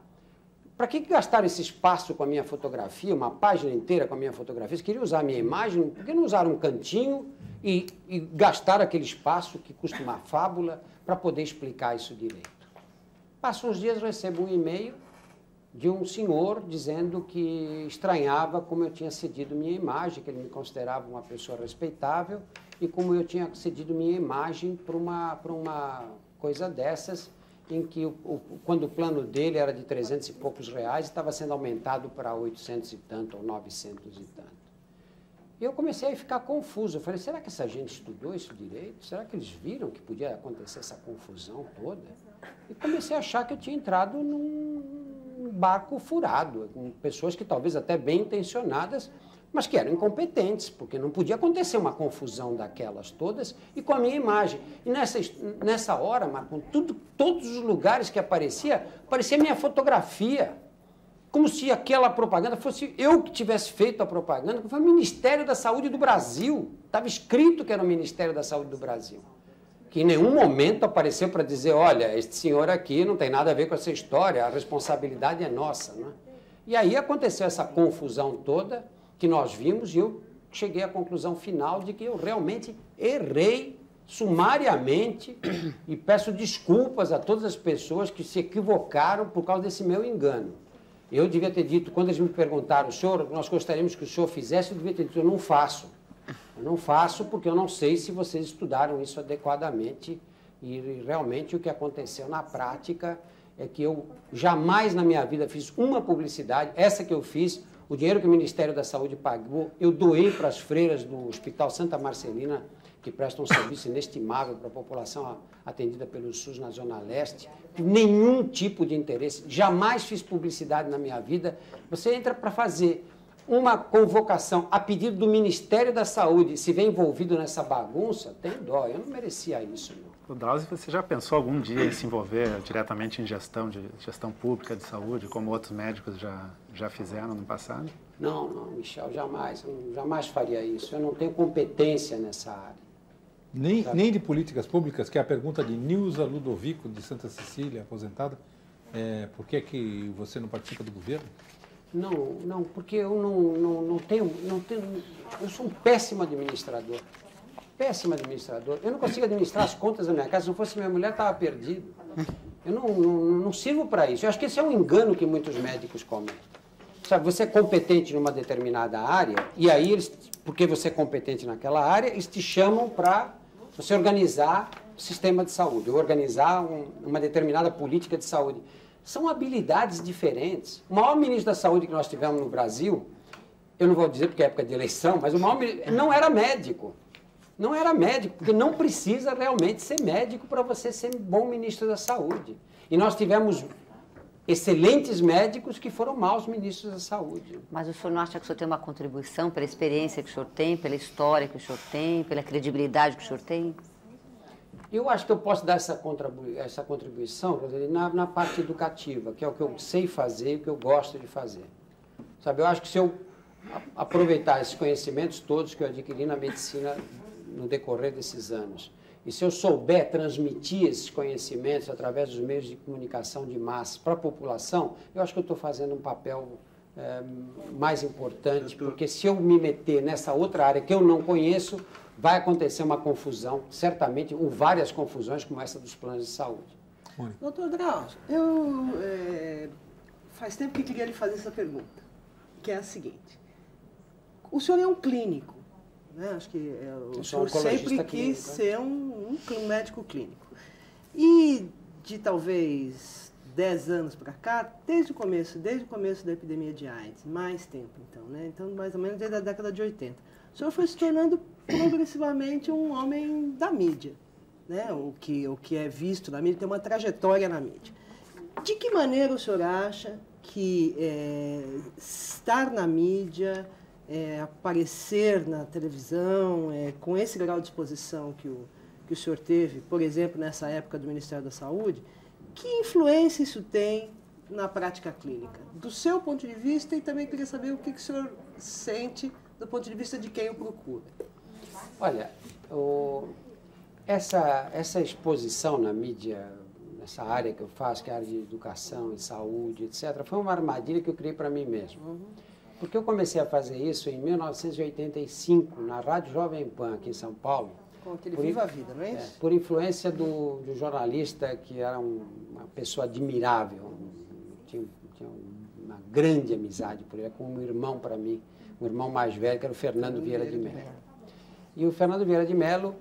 Para que gastaram esse espaço com a minha fotografia, uma página inteira com a minha fotografia? Eles queriam usar a minha imagem, por que não usaram um cantinho e gastaram aquele espaço que custa uma fábula para poder explicar isso direito? Passam uns dias, eu recebo um e-mail de um senhor dizendo que estranhava como eu tinha cedido minha imagem, que ele me considerava uma pessoa respeitável e como eu tinha cedido minha imagem para uma coisa dessas, em que quando o plano dele era de 300 e poucos reais, estava sendo aumentado para 800 e tanto, ou 900 e tanto. E eu comecei a ficar confuso. Eu falei, será que essa gente estudou isso direito? Será que eles viram que podia acontecer essa confusão toda? E comecei a achar que eu tinha entrado num barco furado, com pessoas que talvez até bem intencionadas, mas que eram incompetentes, porque não podia acontecer uma confusão daquelas todas e com a minha imagem. E nessa hora, Marco, todos os lugares que aparecia minha fotografia, como se aquela propaganda fosse eu que tivesse feito a propaganda, que foi o Ministério da Saúde do Brasil. Estava escrito que era o Ministério da Saúde do Brasil. Que em nenhum momento apareceu para dizer, olha, este senhor aqui não tem nada a ver com essa história, a responsabilidade é nossa. Né? E aí aconteceu essa confusão toda, que nós vimos, e eu cheguei à conclusão final de que eu realmente errei sumariamente e peço desculpas a todas as pessoas que se equivocaram por causa desse meu engano. Eu devia ter dito, quando eles me perguntaram, senhor, nós gostaríamos que o senhor fizesse, eu devia ter dito, eu não faço. Eu não faço porque eu não sei se vocês estudaram isso adequadamente e realmente o que aconteceu na prática é que eu jamais na minha vida fiz uma publicidade, essa que eu fiz. O dinheiro que o Ministério da Saúde pagou, eu doei para as freiras do Hospital Santa Marcelina, que prestam um serviço inestimável para a população atendida pelo SUS na Zona Leste. Nenhum tipo de interesse, jamais fiz publicidade na minha vida. Você entra para fazer uma convocação a pedido do Ministério da Saúde, se vê envolvido nessa bagunça, tem dó, eu não merecia isso. Não. O Drauzio, você já pensou algum dia em se envolver diretamente em gestão pública de saúde, como outros médicos já fizeram no passado? Não, Michel, jamais. Eu jamais faria isso. Eu não tenho competência nessa área. Nem de políticas públicas, que é a pergunta de Nilza Ludovico, de Santa Cecília, aposentada. Por que você não participa do governo? Não, porque eu não tenho... Eu sou um péssimo administrador. Péssimo administrador. Eu não consigo administrar as contas da minha casa. Se não fosse minha mulher, estava perdido. Eu não sirvo para isso. Eu acho que esse é um engano que muitos médicos cometem. Sabe, você é competente numa determinada área, e aí, porque você é competente naquela área, eles te chamam para você organizar o sistema de saúde, ou organizar uma determinada política de saúde. São habilidades diferentes. O maior ministro da saúde que nós tivemos no Brasil, eu não vou dizer porque é época de eleição, mas o maior ministro não era médico. Não era médico, porque não precisa realmente ser médico para você ser bom ministro da saúde. E nós tivemos excelentes médicos que foram maus ministros da saúde. Mas o senhor não acha que o senhor tem uma contribuição pela experiência que o senhor tem, pela história que o senhor tem, pela credibilidade que o senhor tem? Eu acho que eu posso dar essa contribuição, Roseli, na parte educativa, que é o que eu sei fazer e o que eu gosto de fazer. Sabe, eu acho que se eu aproveitar esses conhecimentos todos que eu adquiri na medicina no decorrer desses anos, e se eu souber transmitir esses conhecimentos através dos meios de comunicação de massa para a população, eu acho que eu estou fazendo um papel mais importante, porque se eu me meter nessa outra área que eu não conheço, vai acontecer uma confusão, certamente, ou várias confusões como essa dos planos de saúde. Doutor Drauzio, faz tempo que queria lhe fazer essa pergunta, que é a seguinte. O senhor é um clínico, né? Acho que o senhor sempre quis ser um médico clínico. E de talvez 10 anos para cá, desde o começo da epidemia de AIDS, mais tempo então, né? Então, mais ou menos desde a década de 80. O senhor foi se tornando progressivamente um homem da mídia, né? O que é visto na mídia, tem uma trajetória na mídia. De que maneira o senhor acha que estar na mídia, aparecer na televisão, com esse grau de exposição que o senhor teve, por exemplo, nessa época do Ministério da Saúde, que influência isso tem na prática clínica? Do seu ponto de vista, e também queria saber o que o senhor sente do ponto de vista de quem o procura. Olha, essa exposição na mídia, nessa área que eu faço, que é a área de educação e saúde, etc., foi uma armadilha que eu criei para mim mesmo. Porque eu comecei a fazer isso em 1985, na Rádio Jovem Pan, aqui em São Paulo. Com aquele Viva a Vida, não é isso? Por influência do jornalista, que era uma pessoa admirável, tinha uma grande amizade por ele, como um irmão para mim, um irmão mais velho, que era o Fernando Vieira de Mello. E o Fernando Vieira de Mello,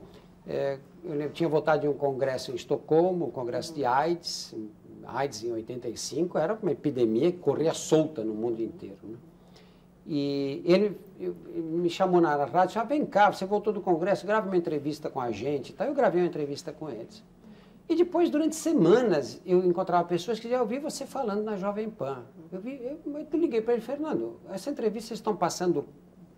eu tinha voltado de um congresso em Estocolmo, um congresso de AIDS em 85, era uma epidemia que corria solta no mundo inteiro, né? E ele me chamou na rádio, disse, vem cá, você voltou do congresso, grava uma entrevista com a gente. Então, eu gravei uma entrevista com eles. E depois, durante semanas, eu encontrava pessoas que diziam, eu vi você falando na Jovem Pan. Eu liguei para ele, Fernando, essa entrevista vocês estão passando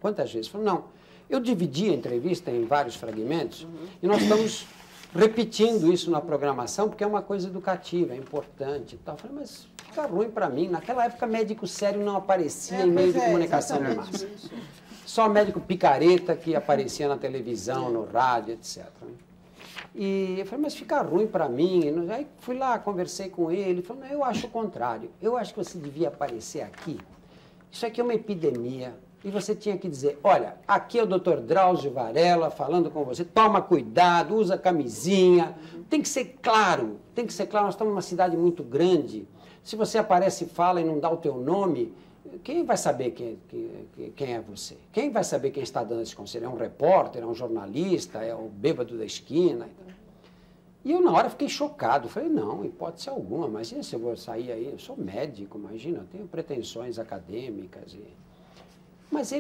quantas vezes? Ele falou, não, eu dividi a entrevista em vários fragmentos e nós estamos repetindo isso na programação porque é uma coisa educativa, é importante e tal. Eu falei, mas fica ruim para mim. Naquela época, médico sério não aparecia em meio de comunicação de massa. Só médico picareta que aparecia na televisão, no rádio, etc. E eu falei, mas fica ruim para mim. Aí fui lá, conversei com ele. Ele falou, não, eu acho o contrário. Eu acho que você devia aparecer aqui. Isso aqui é uma epidemia. E você tinha que dizer, olha, aqui é o Dr. Drauzio Varela falando com você, toma cuidado, usa camisinha. Tem que ser claro, nós estamos numa cidade muito grande. Se você aparece e fala e não dá o teu nome, quem vai saber quem é você? Quem vai saber quem está dando esse conselho? É um repórter, é um jornalista, é o bêbado da esquina? E eu, na hora, fiquei chocado. Falei, não, hipótese alguma, imagina se eu vou sair aí, eu sou médico, imagina, eu tenho pretensões acadêmicas. Mas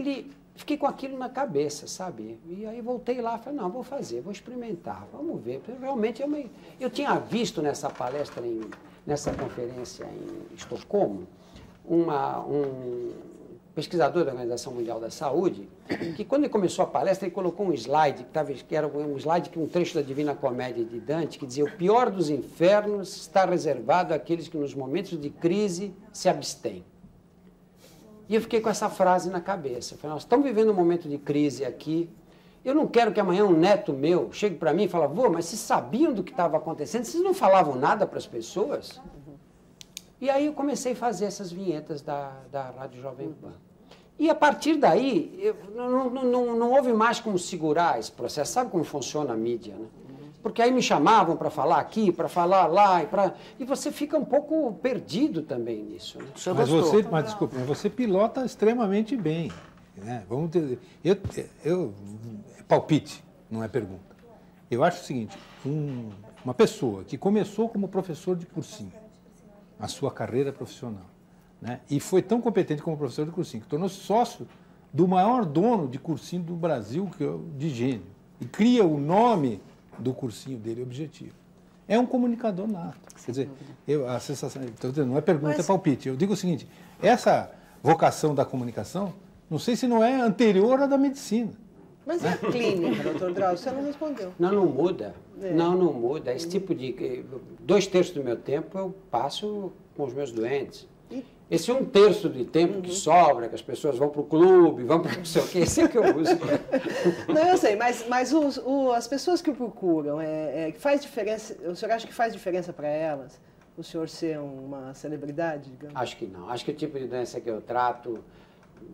fiquei com aquilo na cabeça, sabe? E aí voltei lá, falei, não, vou fazer, vou experimentar, vamos ver. Porque realmente eu tinha visto nessa palestra, nessa conferência em Estocolmo, um pesquisador da Organização Mundial da Saúde, que quando ele começou a palestra, ele colocou um slide, que era um slide, um trecho da Divina Comédia de Dante, que dizia, o pior dos infernos está reservado àqueles que nos momentos de crise se abstêm. E eu fiquei com essa frase na cabeça. Eu falei, nós estamos vivendo um momento de crise aqui, eu não quero que amanhã um neto meu chegue para mim e fale, vô, mas vocês sabiam do que estava acontecendo? Vocês não falavam nada para as pessoas? E aí eu comecei a fazer essas vinhetas da Rádio Jovem Pan. E a partir daí, não houve mais como segurar esse processo. Sabe como funciona a mídia, né? Porque aí me chamavam para falar aqui, para falar lá, e você fica um pouco perdido também nisso. Né? Mas desculpe, você pilota extremamente bem. Né? Vamos ter, palpite, não é pergunta. Eu acho o seguinte, uma pessoa que começou como professor de cursinho, a sua carreira profissional, né? E foi tão competente como professor de cursinho, que tornou-se sócio do maior dono de cursinho do Brasil, que é o Digênio, e cria o nome do cursinho dele, Objetivo. É um comunicador nato. Quer dizer, a sensação, não é pergunta, é palpite. Eu digo o seguinte, essa vocação da comunicação, não sei se não é anterior à da medicina. Mas e a clínica, doutor Drauzio? Você não respondeu. Não muda. Não muda. Esse tipo de... 2/3 do meu tempo eu passo com os meus doentes. Esse 1/3 de tempo que sobra, que as pessoas vão para o clube, vão para não sei o quê, esse é que eu uso. Não, eu sei, mas as pessoas que o procuram, faz diferença, o senhor acha que faz diferença para elas o senhor ser uma celebridade, digamos? Acho que não. Acho que o tipo de doença que eu trato,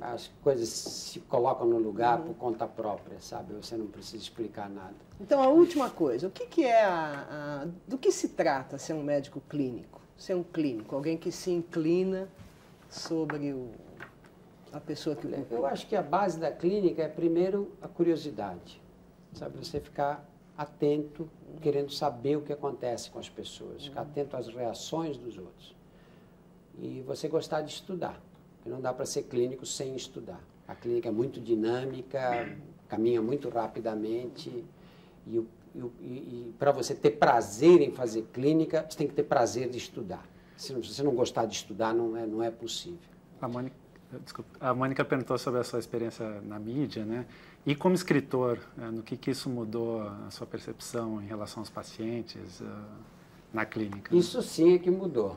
as coisas se colocam no lugar por conta própria, sabe? Você não precisa explicar nada. Então, a última coisa, o que é do que se trata ser um médico clínico? Ser um clínico, alguém que se inclina sobre a pessoa que... Eu acho que a base da clínica é, primeiro, a curiosidade. Sabe? Você ficar atento, querendo saber o que acontece com as pessoas, ficar atento às reações dos outros. E você gostar de estudar. Não dá para ser clínico sem estudar. A clínica é muito dinâmica, caminha muito rapidamente e para você ter prazer em fazer clínica, você tem que ter prazer de estudar. Se você não gostar de estudar, não é possível. A Mônica perguntou sobre a sua experiência na mídia, né? E como escritor, no que isso mudou a sua percepção em relação aos pacientes na clínica? Isso sim é que mudou.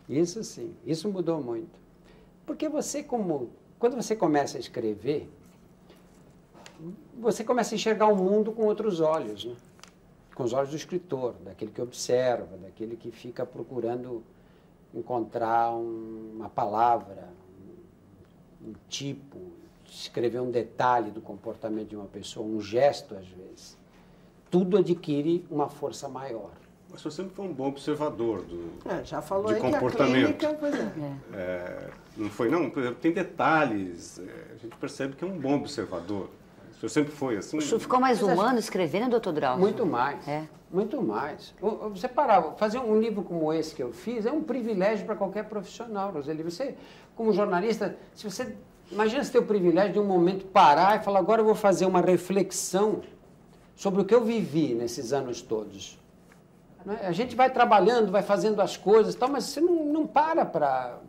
Isso sim, isso mudou muito. Porque quando você começa a escrever, você começa a enxergar o mundo com outros olhos, né? Com os olhos do escritor, daquele que observa, daquele que fica procurando encontrar uma palavra, um tipo, escrever um detalhe do comportamento de uma pessoa, um gesto às vezes. Tudo adquire uma força maior. Mas você sempre foi um bom observador já falou de aí comportamento. Que a clínica, não foi, não, tem detalhes, a gente percebe que é um bom observador. O senhor sempre foi assim. O senhor ficou mais humano escrevendo, doutor Drauzio? Muito mais, muito mais. Você parava, fazer um livro como esse que eu fiz é um privilégio para qualquer profissional, Roseli. Você, como jornalista, imagina você ter o privilégio de um momento parar e falar, agora eu vou fazer uma reflexão sobre o que eu vivi nesses anos todos. A gente vai trabalhando, vai fazendo as coisas, mas você não para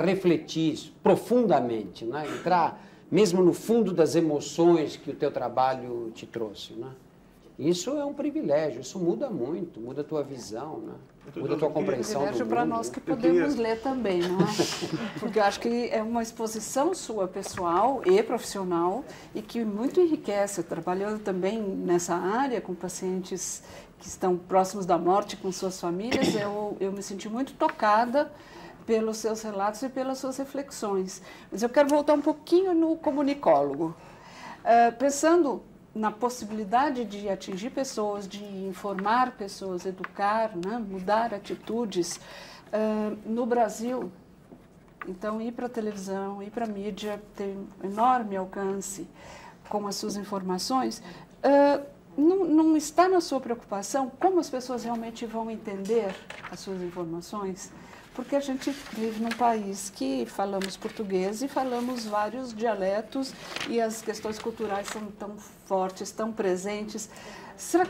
refletir profundamente, né? Entrar mesmo no fundo das emoções que o teu trabalho te trouxe. Né? Isso é um privilégio, isso muda muito, muda a tua visão, né? Muda a tua compreensão do mundo. Privilégio para nós que podemos ler também, não é? Porque eu acho que é uma exposição sua pessoal e profissional e que muito enriquece, trabalhando também nessa área com pacientes que estão próximos da morte com suas famílias, eu me senti muito tocada pelos seus relatos e pelas suas reflexões. Mas eu quero voltar um pouquinho no comunicólogo. Pensando na possibilidade de atingir pessoas, de informar pessoas, educar, né, mudar atitudes, no Brasil, então ir para a televisão, ir para a mídia, tem um enorme alcance com as suas informações. Não está na sua preocupação como as pessoas realmente vão entender as suas informações? Porque a gente vive num país que falamos português e falamos vários dialetos e as questões culturais são tão fortes, tão presentes.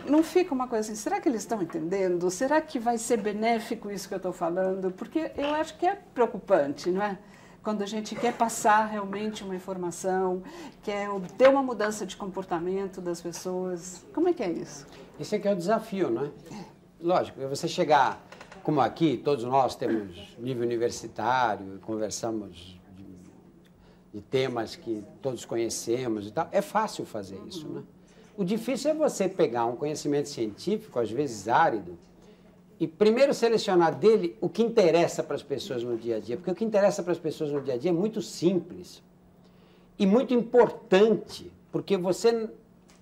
Não fica uma coisa assim, será que eles estão entendendo? Será que vai ser benéfico isso que eu estou falando? Porque eu acho que é preocupante, não é? Quando a gente quer passar realmente uma informação, quer ter uma mudança de comportamento das pessoas. Como é que é isso? Esse é que é o desafio, não é? Lógico, você chegar, como aqui, todos nós temos nível universitário, conversamos de temas que todos conhecemos e tal, é fácil fazer isso, né? O difícil é você pegar um conhecimento científico, às vezes árido, e primeiro selecionar dele o que interessa para as pessoas no dia a dia, porque o que interessa para as pessoas no dia a dia é muito simples e muito importante, porque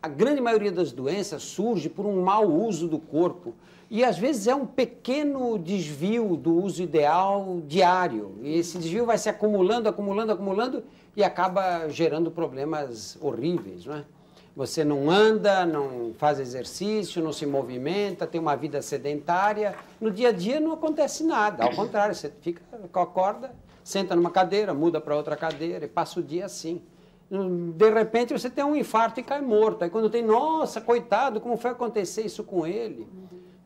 a grande maioria das doenças surge por um mau uso do corpo e às vezes é um pequeno desvio do uso ideal diário, e esse desvio vai se acumulando, acumulando, acumulando e acaba gerando problemas horríveis, não é? Você não anda, não faz exercício, não se movimenta, tem uma vida sedentária. No dia a dia não acontece nada. Ao contrário, você fica, acorda, senta numa cadeira, muda para outra cadeira e passa o dia assim. De repente você tem um infarto e cai morto. Aí quando tem, nossa, coitado, como foi acontecer isso com ele?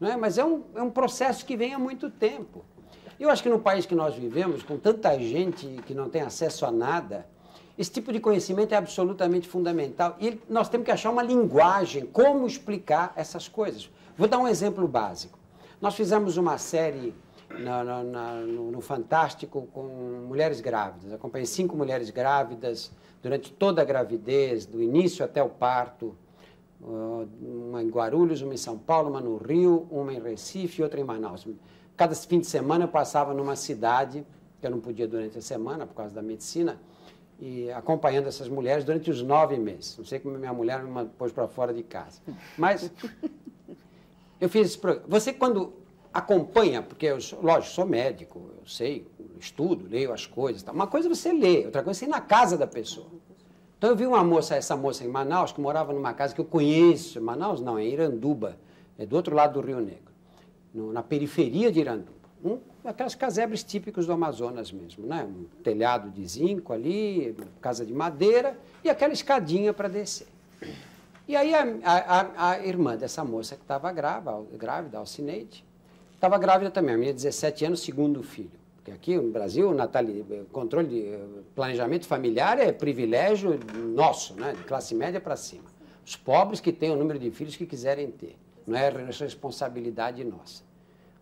Não é? Mas é um processo que vem há muito tempo. Eu acho que no país que nós vivemos, com tanta gente que não tem acesso a nada, esse tipo de conhecimento é absolutamente fundamental e nós temos que achar uma linguagem, como explicar essas coisas. Vou dar um exemplo básico. Nós fizemos uma série no Fantástico com mulheres grávidas. Acompanhei 5 mulheres grávidas durante toda a gravidez, do início até o parto. Uma em Guarulhos, uma em São Paulo, uma no Rio, uma em Recife e outra em Manaus. Cada fim de semana eu passava numa cidade, que eu não podia durante a semana por causa da medicina, e acompanhando essas mulheres durante os 9 meses. Não sei como minha mulher me pôs para fora de casa. Mas eu fiz esse programa. Você, quando acompanha, porque eu, lógico, sou médico, eu sei, estudo, leio as coisas. Tal. Uma coisa é você ler, outra coisa é você ir na casa da pessoa. Então eu vi essa moça em Manaus, que morava numa casa que eu conheço. Manaus não, é Iranduba, é do outro lado do Rio Negro, na periferia de Iranduba. Aquelas casebres típicos do Amazonas mesmo, né? Um telhado de zinco ali, casa de madeira e aquela escadinha para descer. E aí a irmã dessa moça que estava grávida, Alcineide, estava grávida também, a minha 17 anos, segundo filho. Porque aqui no Brasil, controle de planejamento familiar é privilégio nosso, né? De classe média para cima. Os pobres que têm o número de filhos que quiserem ter, não é responsabilidade nossa.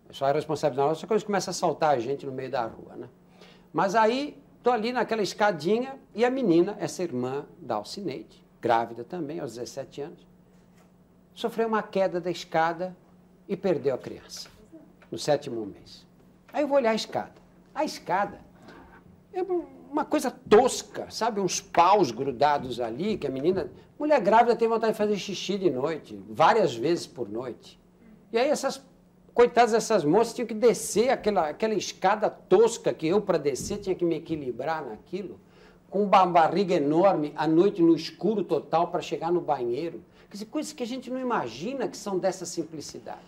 Só é responsabilidade nossa quando começa a assaltar a gente no meio da rua, né? Mas aí, estou ali naquela escadinha e a menina, essa irmã da Alcineide, grávida também, aos 17 anos, sofreu uma queda da escada e perdeu a criança, no 7º mês. Aí eu vou olhar a escada. A escada é uma coisa tosca, sabe? Uns paus grudados ali, que a menina... Mulher grávida tem vontade de fazer xixi de noite, várias vezes por noite. E aí coitadas dessas moças tinham que descer aquela escada tosca que eu, para descer, tinha que me equilibrar naquilo, com uma barriga enorme, à noite no escuro total, para chegar no banheiro. Quer dizer, coisas que a gente não imagina que são dessa simplicidade.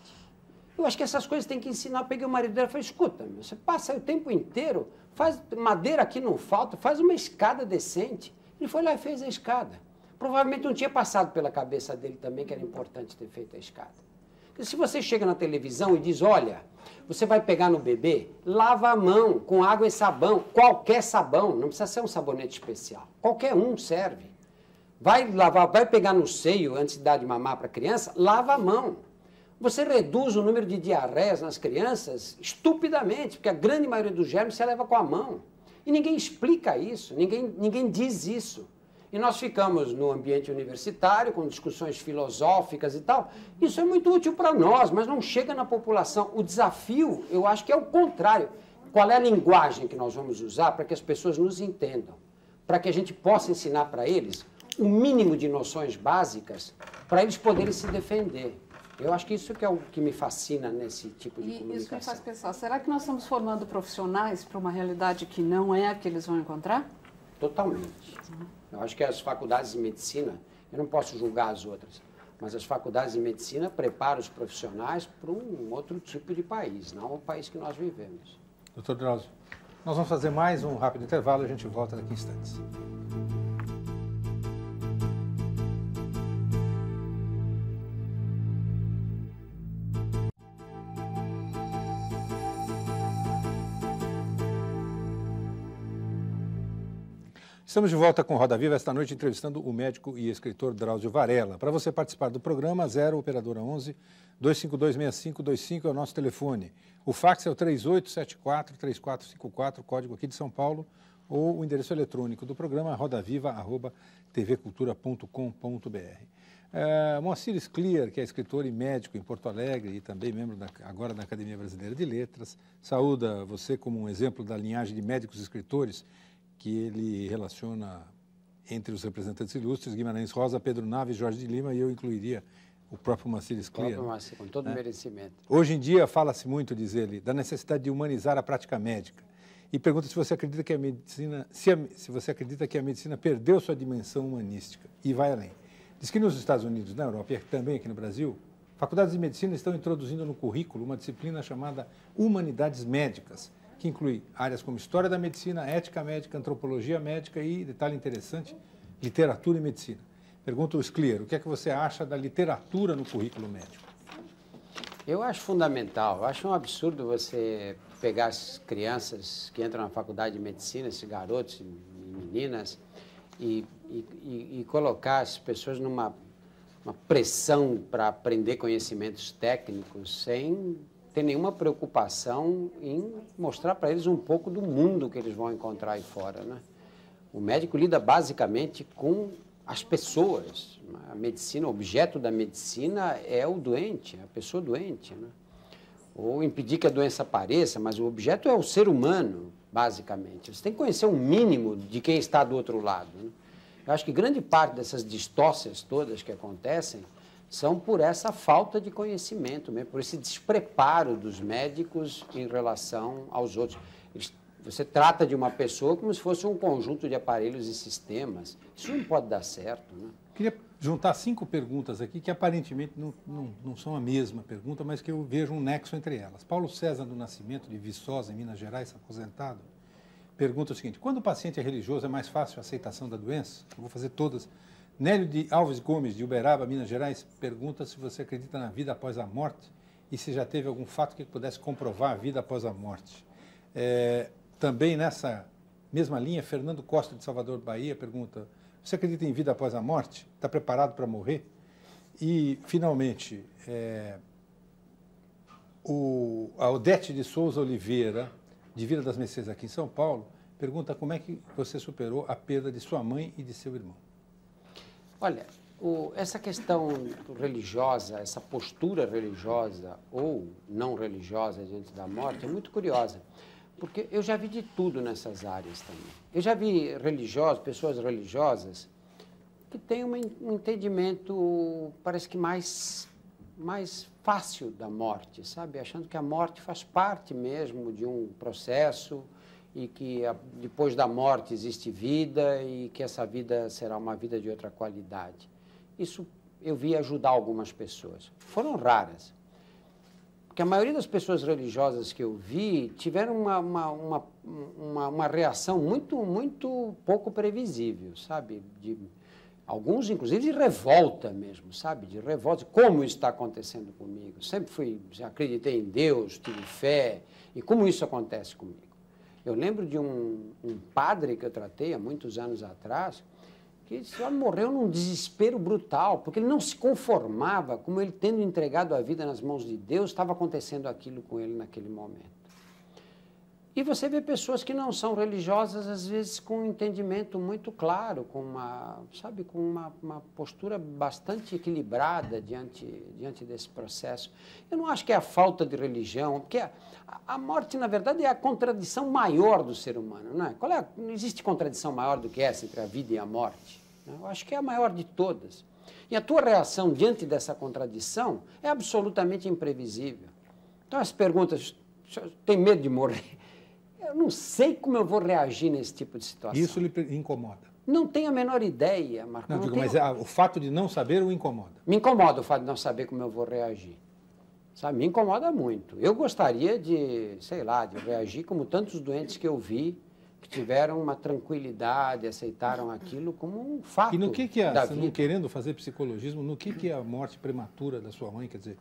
Eu acho que essas coisas tem que ensinar. Eu peguei o marido dela e falei, escuta, você passa o tempo inteiro, faz madeira aqui não falta, faz uma escada decente. Ele foi lá e fez a escada. Provavelmente não tinha passado pela cabeça dele também que era importante ter feito a escada. Se você chega na televisão e diz, olha, você vai pegar no bebê, lava a mão com água e sabão, qualquer sabão, não precisa ser um sabonete especial, qualquer um serve. Vai pegar no seio antes de dar de mamar para a criança, lava a mão. Você reduz o número de diarreias nas crianças estupidamente, porque a grande maioria dos germes você leva com a mão. E ninguém explica isso, ninguém diz isso. E nós ficamos no ambiente universitário, com discussões filosóficas e tal. Isso é muito útil para nós, mas não chega na população. O desafio, eu acho que é o contrário. Qual é a linguagem que nós vamos usar para que as pessoas nos entendam? Para que a gente possa ensinar para eles o mínimo de noções básicas para eles poderem se defender. Eu acho que isso que é o que me fascina nesse tipo de comunicação. Isso me faz pensar, será que nós estamos formando profissionais para uma realidade que não é a que eles vão encontrar? Totalmente. Eu acho que as faculdades de medicina, eu não posso julgar as outras, mas as faculdades de medicina preparam os profissionais para um outro tipo de país, não o país que nós vivemos. Doutor Drauzio, nós vamos fazer mais um rápido intervalo e a gente volta daqui a instantes. Estamos de volta com Roda Viva, esta noite entrevistando o médico e escritor Drauzio Varela. Para você participar do programa, 0 operadora 11 2526525 é o nosso telefone. O fax é o 3874-3454, código aqui de São Paulo, ou o endereço eletrônico do programa rodaviva@tvcultura.com.br. Moacir Scliar, que é escritor e médico em Porto Alegre e também membro agora da Academia Brasileira de Letras, saúda você como um exemplo da linhagem de médicos escritores que ele relaciona entre os representantes ilustres, Guimarães Rosa, Pedro Naves, Jorge de Lima, e eu incluiria o próprio Moacir Scliar. Com todo merecimento. Hoje em dia fala-se muito, diz ele, da necessidade de humanizar a prática médica. E pergunta se você acredita que a medicina, se você acredita que a medicina perdeu sua dimensão humanística e vai além. Diz que nos Estados Unidos, na Europa e também aqui no Brasil, faculdades de medicina estão introduzindo no currículo uma disciplina chamada Humanidades Médicas, que inclui áreas como História da Medicina, Ética Médica, Antropologia Médica e, detalhe interessante, Literatura e Medicina. Pergunta o Scliar, o que é que você acha da literatura no currículo médico? Eu acho fundamental, eu acho um absurdo você pegar as crianças que entram na faculdade de medicina, esses garotos e meninas, e colocar as pessoas numa pressão para aprender conhecimentos técnicos sem ter nenhuma preocupação em mostrar para eles um pouco do mundo que eles vão encontrar aí fora, né? O médico lida basicamente com as pessoas. A medicina, o objeto da medicina é o doente, a pessoa doente, né? Ou impedir que a doença apareça, mas o objeto é o ser humano, basicamente. Você tem que conhecer um mínimo de quem está do outro lado, né? Eu acho que grande parte dessas distócias todas que acontecem são por essa falta de conhecimento, mesmo, por esse despreparo dos médicos em relação aos outros. Você trata de uma pessoa como se fosse um conjunto de aparelhos e sistemas. Isso não pode dar certo, né? Queria juntar 5 perguntas aqui que aparentemente não são a mesma pergunta, mas que eu vejo um nexo entre elas. Paulo César do Nascimento, de Viçosa, em Minas Gerais, aposentado, pergunta o seguinte: quando o paciente é religioso, é mais fácil a aceitação da doença? Eu vou fazer todas. Nélio de Alves Gomes, de Uberaba, Minas Gerais, pergunta se você acredita na vida após a morte e se já teve algum fato que pudesse comprovar a vida após a morte. Também nessa mesma linha, Fernando Costa, de Salvador, Bahia, pergunta: você acredita em vida após a morte? Está preparado para morrer? E, finalmente, a Odete de Souza Oliveira, de Vila das Mercês, aqui em São Paulo, pergunta como é que você superou a perda de sua mãe e de seu irmão. Olha, essa questão religiosa, essa postura religiosa ou não religiosa diante da morte é muito curiosa, porque eu já vi de tudo nessas áreas também. Eu já vi pessoas religiosas que têm um entendimento, parece que mais fácil da morte, sabe? Achando que a morte faz parte mesmo de um processo e que depois da morte existe vida e que essa vida será uma vida de outra qualidade. Isso eu vi ajudar algumas pessoas. Foram raras. Porque a maioria das pessoas religiosas que eu vi tiveram uma reação muito pouco previsível, sabe? Alguns, inclusive, de revolta mesmo, sabe? De revolta. Como isso está acontecendo comigo? Sempre acreditei em Deus, tive fé. E como isso acontece comigo? Eu lembro de um padre que eu tratei há muitos anos atrás, que só morreu num desespero brutal, porque ele não se conformava, como ele tendo entregado a vida nas mãos de Deus, estava acontecendo aquilo com ele naquele momento. E você vê pessoas que não são religiosas, às vezes com um entendimento muito claro, com uma postura bastante equilibrada diante desse processo. Eu não acho que é a falta de religião, porque a morte, na verdade, é a contradição maior do ser humano, não é? Não existe contradição maior do que essa entre a vida e a morte. Eu acho que é a maior de todas. E a tua reação diante dessa contradição é absolutamente imprevisível. Então, as perguntas, tem medo de morrer? Eu não sei como eu vou reagir nesse tipo de situação. Isso lhe incomoda? Não tenho a menor ideia, Marco. Mas o fato de não saber o incomoda? Me incomoda o fato de não saber como eu vou reagir. Sabe, me incomoda muito. Eu gostaria de reagir como tantos doentes que eu vi, que tiveram uma tranquilidade, aceitaram aquilo como um fato. E no que da vida. Não querendo fazer psicologismo, no que a morte prematura da sua mãe, quer dizer,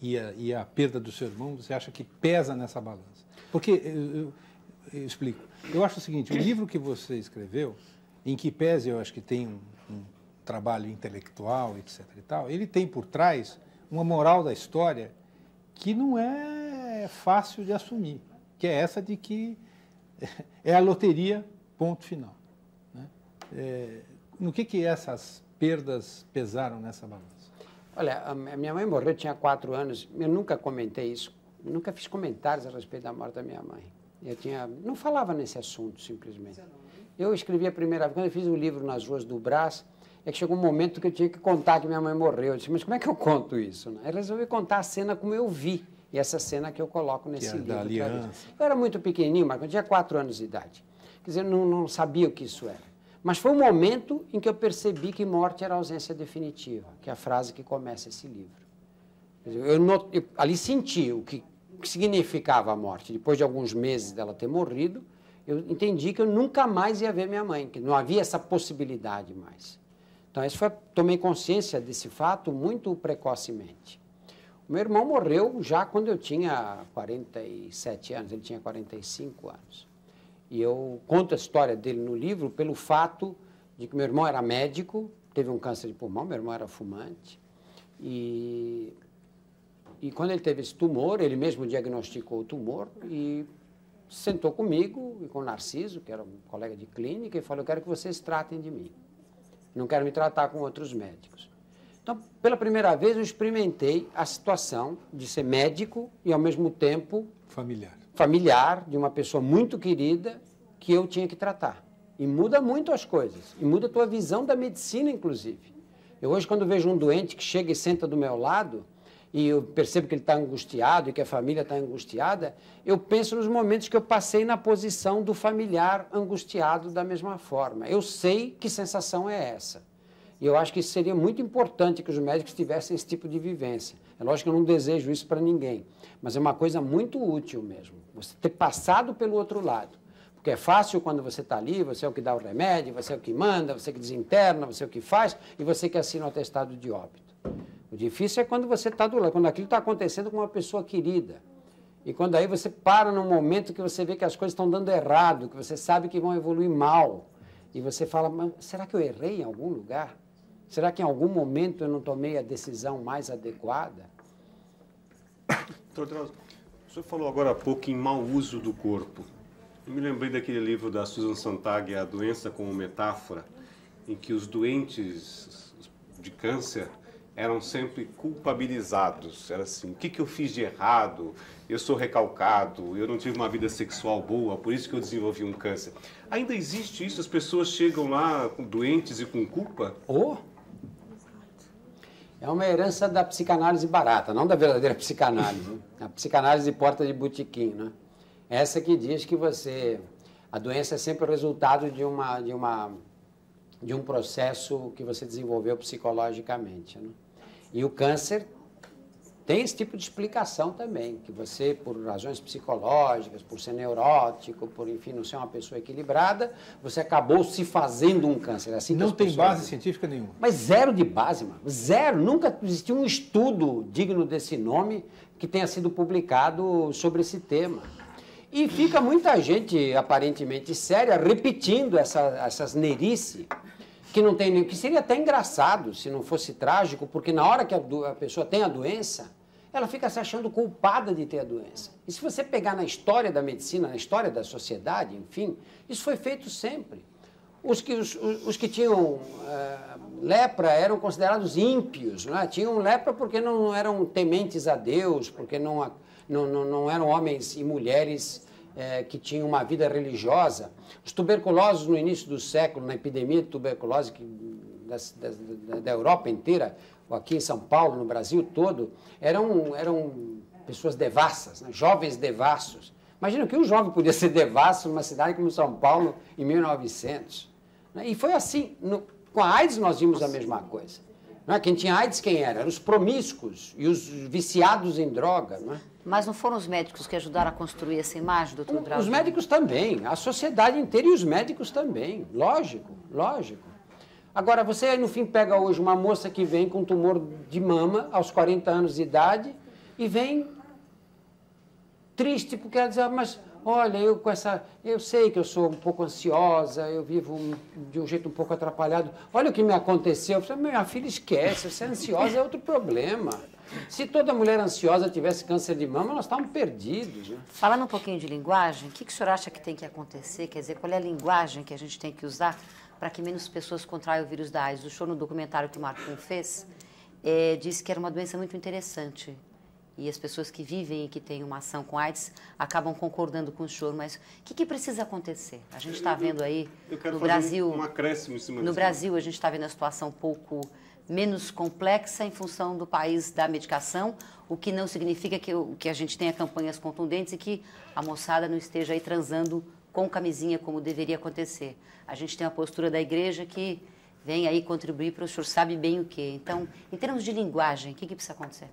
e a perda do seu irmão, você acha que pesa nessa balança? Porque, eu explico, eu acho o seguinte, o livro que você escreveu, em que pese eu acho que tem um trabalho intelectual, etc. e tal, ele tem por trás uma moral da história que não é fácil de assumir, que é essa de que é a loteria, ponto final. Né? No que essas perdas pesaram nessa balança? Olha, a minha mãe morreu, tinha 4 anos, eu nunca comentei isso, nunca fiz comentários a respeito da morte da minha mãe. Não falava nesse assunto, simplesmente. Eu escrevi a primeira vez, quando eu fiz o livro Nas Ruas do Brás, é que chegou um momento que eu tinha que contar que minha mãe morreu. Eu disse, mas como é que eu conto isso? Eu resolvi contar a cena como eu vi, e essa cena que eu coloco nesse livro. Da aliança. Eu era muito pequenininho, mas eu tinha 4 anos de idade. Quer dizer, eu não sabia o que isso era. Mas foi o momento em que eu percebi que morte era ausência definitiva, que é a frase que começa esse livro. Quer dizer, eu ali senti o que significava a morte. Depois de alguns meses dela ter morrido, eu entendi que eu nunca mais ia ver minha mãe, que não havia essa possibilidade mais. Então, tomei consciência desse fato muito precocemente. O meu irmão morreu já quando eu tinha 47 anos, ele tinha 45 anos. E eu conto a história dele no livro pelo fato de que meu irmão era médico, teve um câncer de pulmão, meu irmão era fumante. E quando ele teve esse tumor, ele mesmo diagnosticou o tumor e sentou comigo e com o Narciso, que era um colega de clínica, e falou, eu quero que vocês tratem de mim. Não quero me tratar com outros médicos. Então, pela primeira vez, eu experimentei a situação de ser médico e, ao mesmo tempo, familiar de uma pessoa muito querida que eu tinha que tratar. E muda muito as coisas. E muda a tua visão da medicina, inclusive. Eu hoje, quando vejo um doente que chega e senta do meu lado, e eu percebo que ele está angustiado e que a família está angustiada, eu penso nos momentos que eu passei na posição do familiar angustiado da mesma forma. Eu sei que sensação é essa. E eu acho que seria muito importante que os médicos tivessem esse tipo de vivência. É lógico que eu não desejo isso para ninguém, mas é uma coisa muito útil mesmo, você ter passado pelo outro lado. Porque é fácil quando você está ali, você é o que dá o remédio, você é o que manda, você é o que desinterna, você é o que faz, e você que assina o atestado de óbito. O difícil é quando você está do lado, quando aquilo está acontecendo com uma pessoa querida. E quando aí você para num momento que você vê que as coisas estão dando errado, que você sabe que vão evoluir mal, e você fala, mas será que eu errei em algum lugar? Será que em algum momento eu não tomei a decisão mais adequada? Doutor Drauzio, o senhor falou agora há pouco em mau uso do corpo. Eu me lembrei daquele livro da Susan Sontag, A Doença como Metáfora, em que os doentes de câncer eram sempre culpabilizados. Era assim, o que eu fiz de errado? Eu sou recalcado, eu não tive uma vida sexual boa, por isso que eu desenvolvi um câncer. Ainda existe isso? As pessoas chegam lá doentes e com culpa? É uma herança da psicanálise barata, não da verdadeira psicanálise. A psicanálise de porta de botequim, né? Essa que diz que a doença é sempre o resultado de um processo que você desenvolveu psicologicamente, né? E o câncer tem esse tipo de explicação também, que você, por razões psicológicas, por ser neurótico, por, enfim, não ser uma pessoa equilibrada, você acabou se fazendo um câncer. Assim não tem base científica nenhuma. Mas zero de base, mano. Zero. Nunca existiu um estudo digno desse nome que tenha sido publicado sobre esse tema. E fica muita gente, aparentemente séria, repetindo essa asneirice, que não tem nem, que seria até engraçado se não fosse trágico, porque na hora que a pessoa tem a doença, ela fica se achando culpada de ter a doença. E se você pegar na história da medicina, na história da sociedade, enfim, isso foi feito sempre. Os que tinham lepra eram considerados ímpios, não é? Tinham lepra porque não eram tementes a Deus, porque não eram homens e mulheres que tinham uma vida religiosa. Os tuberculosos no início do século, na epidemia de tuberculose da Europa inteira, ou aqui em São Paulo, no Brasil todo, eram pessoas devassas, né? Jovens devassos. Imagina que um jovem podia ser devasso numa cidade como São Paulo em 1900. Né? E foi assim. Com a AIDS nós vimos a mesma coisa. Não é? Quem tinha AIDS, quem era? Eram os promíscuos e os viciados em droga. Não é? Mas não foram os médicos que ajudaram a construir essa imagem, doutor Drauzio? Os médicos também, a sociedade inteira e os médicos também, lógico, lógico. Agora, você aí no fim pega hoje uma moça que vem com tumor de mama aos 40 anos de idade e vem triste porque ela diz, mas olha, eu sei que eu sou um pouco ansiosa, eu vivo de um jeito um pouco atrapalhado, olha o que me aconteceu. Eu falei, minha filha, esquece, você é ansiosa é outro problema. Se toda mulher ansiosa tivesse câncer de mama, nós estávamos perdidos, né? Falando um pouquinho de linguagem, o que o senhor acha que tem que acontecer? Quer dizer, qual é a linguagem que a gente tem que usar para que menos pessoas contraiam o vírus da AIDS? O senhor, no documentário que o Marcon fez, disse que era uma doença muito interessante. E as pessoas que vivem e que têm uma ação com AIDS acabam concordando com o senhor. Mas o que precisa acontecer? A gente está vendo aí no Brasil... um acréscimo em cima no Brasil, a gente está vendo a situação um pouco menos complexa em função do país da medicação, o que não significa que a gente tenha campanhas contundentes e que a moçada não esteja aí transando com camisinha como deveria acontecer. A gente tem a postura da igreja que vem aí contribuir para o senhor sabe bem o quê. Então, em termos de linguagem, o que precisa acontecer?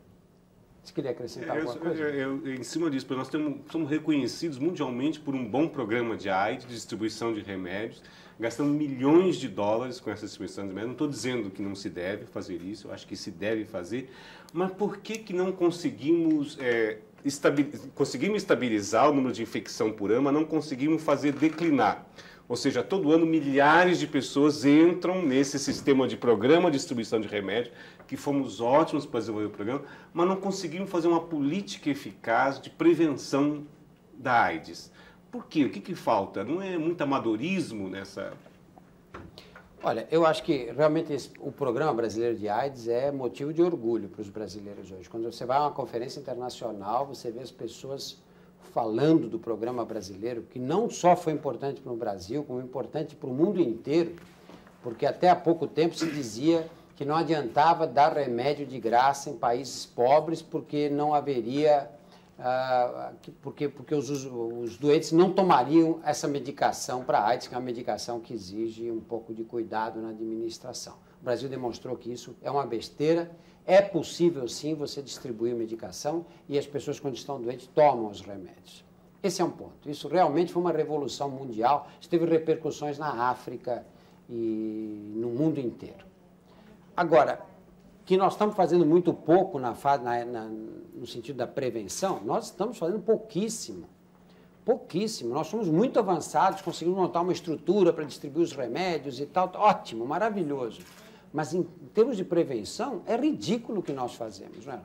Você queria acrescentar alguma coisa? Em cima disso, nós somos reconhecidos mundialmente por um bom programa de AIDS, de distribuição de remédios, gastando milhões de dólares com essa distribuição de remédios. Não estou dizendo que não se deve fazer isso, eu acho que se deve fazer, mas por que não conseguimos estabilizar o número de infecção por ano, mas não conseguimos fazer declinar? Ou seja, todo ano milhares de pessoas entram nesse sistema de programa de distribuição de remédio, que fomos ótimos para desenvolver o programa, mas não conseguimos fazer uma política eficaz de prevenção da AIDS. Por quê? O que falta? Não é muito amadorismo nessa... Olha, eu acho que realmente o Programa Brasileiro de AIDS é motivo de orgulho para os brasileiros hoje. Quando você vai a uma conferência internacional, você vê as pessoas falando do programa brasileiro, que não só foi importante para o Brasil, como importante para o mundo inteiro, porque até há pouco tempo se dizia que não adiantava dar remédio de graça em países pobres, porque não haveria, porque os doentes não tomariam essa medicação para AIDS, que é uma medicação que exige um pouco de cuidado na administração. O Brasil demonstrou que isso é uma besteira. É possível, sim, você distribuir medicação e as pessoas, quando estão doentes, tomam os remédios. Esse é um ponto. Isso realmente foi uma revolução mundial. Isso teve repercussões na África e no mundo inteiro. Agora, que nós estamos fazendo muito pouco no sentido da prevenção, nós estamos fazendo pouquíssimo. Pouquíssimo. Nós somos muito avançados, conseguimos montar uma estrutura para distribuir os remédios e tal. Ótimo, maravilhoso. Mas em termos de prevenção, é ridículo o que nós fazemos, não é?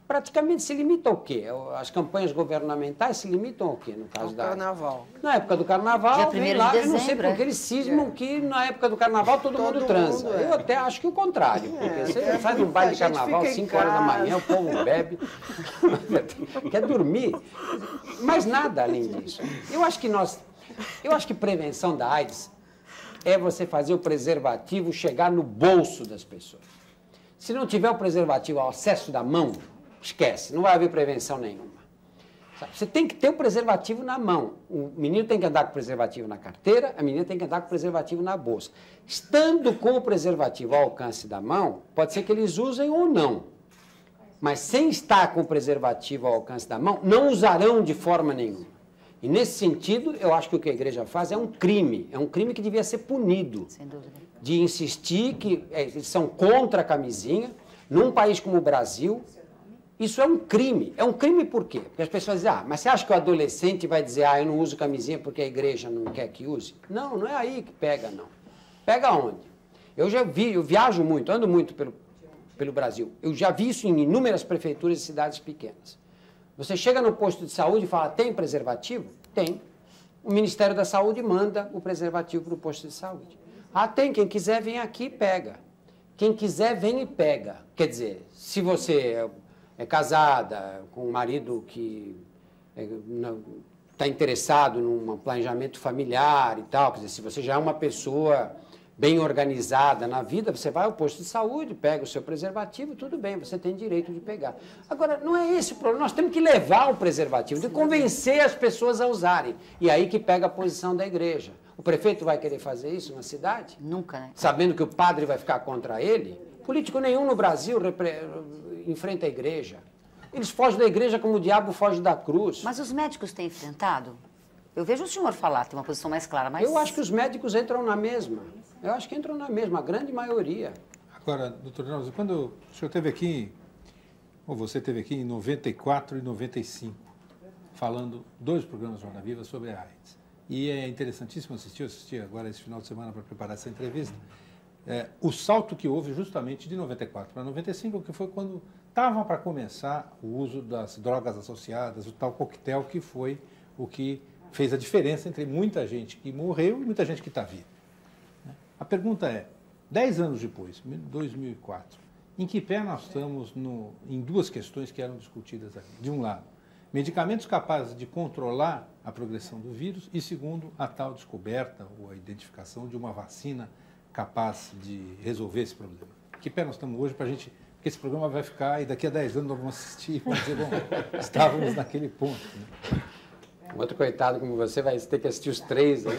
Praticamente se limita ao quê? As campanhas governamentais se limitam ao quê, no caso da... Carnaval. Na época do Carnaval, Dia 1º de dezembro, eu não sei porque eles cismam que na época do Carnaval todo mundo transa. Eu até acho que o contrário, porque você sai de um baile de Carnaval, 5 horas da manhã, o povo bebe, quer dormir, mas nada além disso. Eu acho que prevenção da AIDS é você fazer o preservativo chegar no bolso das pessoas. Se não tiver o preservativo ao acesso da mão, esquece, não vai haver prevenção nenhuma. Você tem que ter o preservativo na mão. O menino tem que andar com o preservativo na carteira, a menina tem que andar com o preservativo na bolsa. Estando com o preservativo ao alcance da mão, pode ser que eles usem ou não. Mas sem estar com o preservativo ao alcance da mão, não usarão de forma nenhuma. E nesse sentido, eu acho que o que a igreja faz é um crime que devia ser punido. Sem dúvida. De insistir que eles são contra a camisinha, num país como o Brasil. Isso é um crime. É um crime por quê? Porque as pessoas dizem, mas você acha que o adolescente vai dizer, eu não uso camisinha porque a igreja não quer que use? Não, não é aí que pega, não. Pega onde? Eu viajo muito, ando muito pelo Brasil. Eu já vi isso em inúmeras prefeituras de cidades pequenas. Você chega no posto de saúde e fala, tem preservativo? Tem. O Ministério da Saúde manda o preservativo para o posto de saúde. Tem, quem quiser vem aqui e pega. Quem quiser vem e pega. Quer dizer, se você é casada com um marido que está interessado num planejamento familiar e tal, quer dizer, se você já é uma pessoa bem organizada na vida, você vai ao posto de saúde, pega o seu preservativo, tudo bem, você tem direito de pegar. Agora, não é esse o problema, nós temos que levar o preservativo, de convencer as pessoas a usarem. E aí que pega a posição da igreja. O prefeito vai querer fazer isso na cidade? Nunca, né? Sabendo que o padre vai ficar contra ele? Político nenhum no Brasil enfrenta a igreja. Eles fogem da igreja como o diabo foge da cruz. Mas os médicos têm enfrentado? Eu vejo o senhor falar, tem uma posição mais clara, mas... Eu acho que os médicos entram na mesma. Eu acho que entram na mesma, a grande maioria. Agora, doutor Drauzio, quando o senhor esteve aqui, ou você esteve aqui em 94 e 95, falando 2 programas Roda Viva sobre a AIDS. E é interessantíssimo assistir agora esse final de semana para preparar essa entrevista, o salto que houve justamente de 94 para 95, que foi quando estava para começar o uso das drogas associadas, o tal coquetel, que foi o que fez a diferença entre muita gente que morreu e muita gente que está viva. A pergunta é, 10 anos depois, 2004, em que pé nós estamos em duas questões que eram discutidas aqui? De um lado, medicamentos capazes de controlar a progressão do vírus e, segundo, a tal descoberta ou a identificação de uma vacina capaz de resolver esse problema. Em que pé nós estamos hoje para a gente... Porque esse programa vai ficar e daqui a 10 anos nós vamos assistir e vamos dizer, bom, estávamos naquele ponto. Né? Um outro coitado como você vai ter que assistir os 3. Né?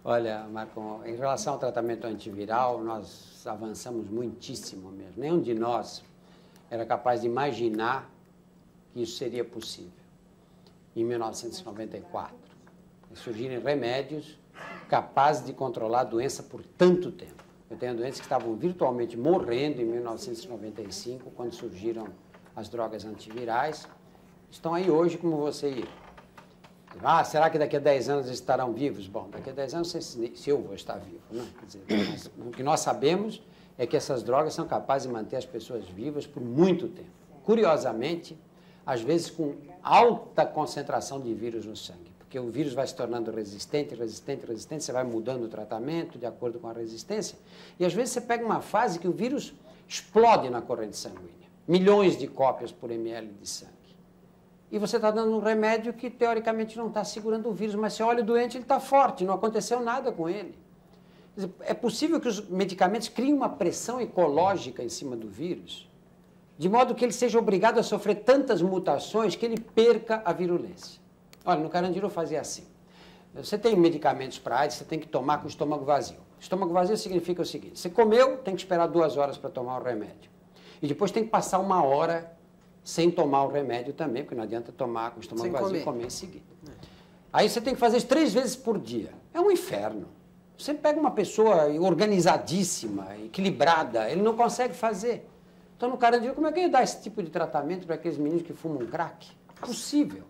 Olha, Marco, em relação ao tratamento antiviral, nós avançamos muitíssimo mesmo. Nenhum de nós era capaz de imaginar que isso seria possível. Em 1994, surgiram remédios capazes de controlar a doença por tanto tempo. Eu tenho doentes que estavam virtualmente morrendo em 1995, quando surgiram as drogas antivirais. Estão aí hoje como você. Ah, será que daqui a 10 anos eles estarão vivos? Bom, daqui a 10 anos, se eu vou estar vivo. Né? Quer dizer, o que nós sabemos é que essas drogas são capazes de manter as pessoas vivas por muito tempo. Curiosamente, às vezes com alta concentração de vírus no sangue. Porque o vírus vai se tornando resistente, você vai mudando o tratamento de acordo com a resistência. E às vezes você pega uma fase que o vírus explode na corrente sanguínea. Milhões de cópias por ml de sangue. E você está dando um remédio que teoricamente não está segurando o vírus, mas você olha o doente, ele está forte, não aconteceu nada com ele. Quer dizer, é possível que os medicamentos criem uma pressão ecológica em cima do vírus, de modo que ele seja obrigado a sofrer tantas mutações que ele perca a virulência. Olha, no Carandiru fazia assim. Você tem medicamentos para AIDS, você tem que tomar com o estômago vazio. Estômago vazio significa o seguinte, você comeu, tem que esperar 2 horas para tomar o remédio. E depois tem que passar 1 hora sem tomar o remédio também, porque não adianta tomar com o estômago vazio e comer em seguida. Aí você tem que fazer isso 3 vezes por dia. É um inferno. Você pega uma pessoa organizadíssima, equilibrada, ele não consegue fazer. Então, no Carandiru, como é que ele dá esse tipo de tratamento para aqueles meninos que fumam crack? Impossível.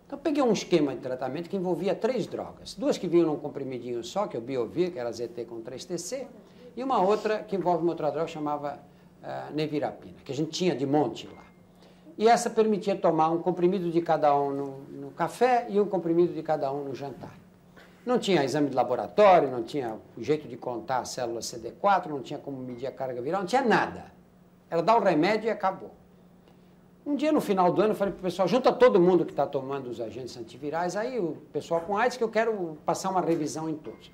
Então, eu peguei um esquema de tratamento que envolvia 3 drogas. 2 que vinham num comprimidinho só, que é o Biovir, que era ZT com 3TC, e uma outra que envolve uma outra droga, chamava nevirapina, que a gente tinha de monte lá. E essa permitia tomar um comprimido de cada um no café e um comprimido de cada um no jantar. Não tinha exame de laboratório, não tinha jeito de contar a célula CD4, não tinha como medir a carga viral, não tinha nada. Era dar o remédio e acabou. Um dia, no final do ano, eu falei para o pessoal, junta todo mundo que está tomando os agentes antivirais, aí o pessoal com AIDS, que eu quero passar uma revisão em todos.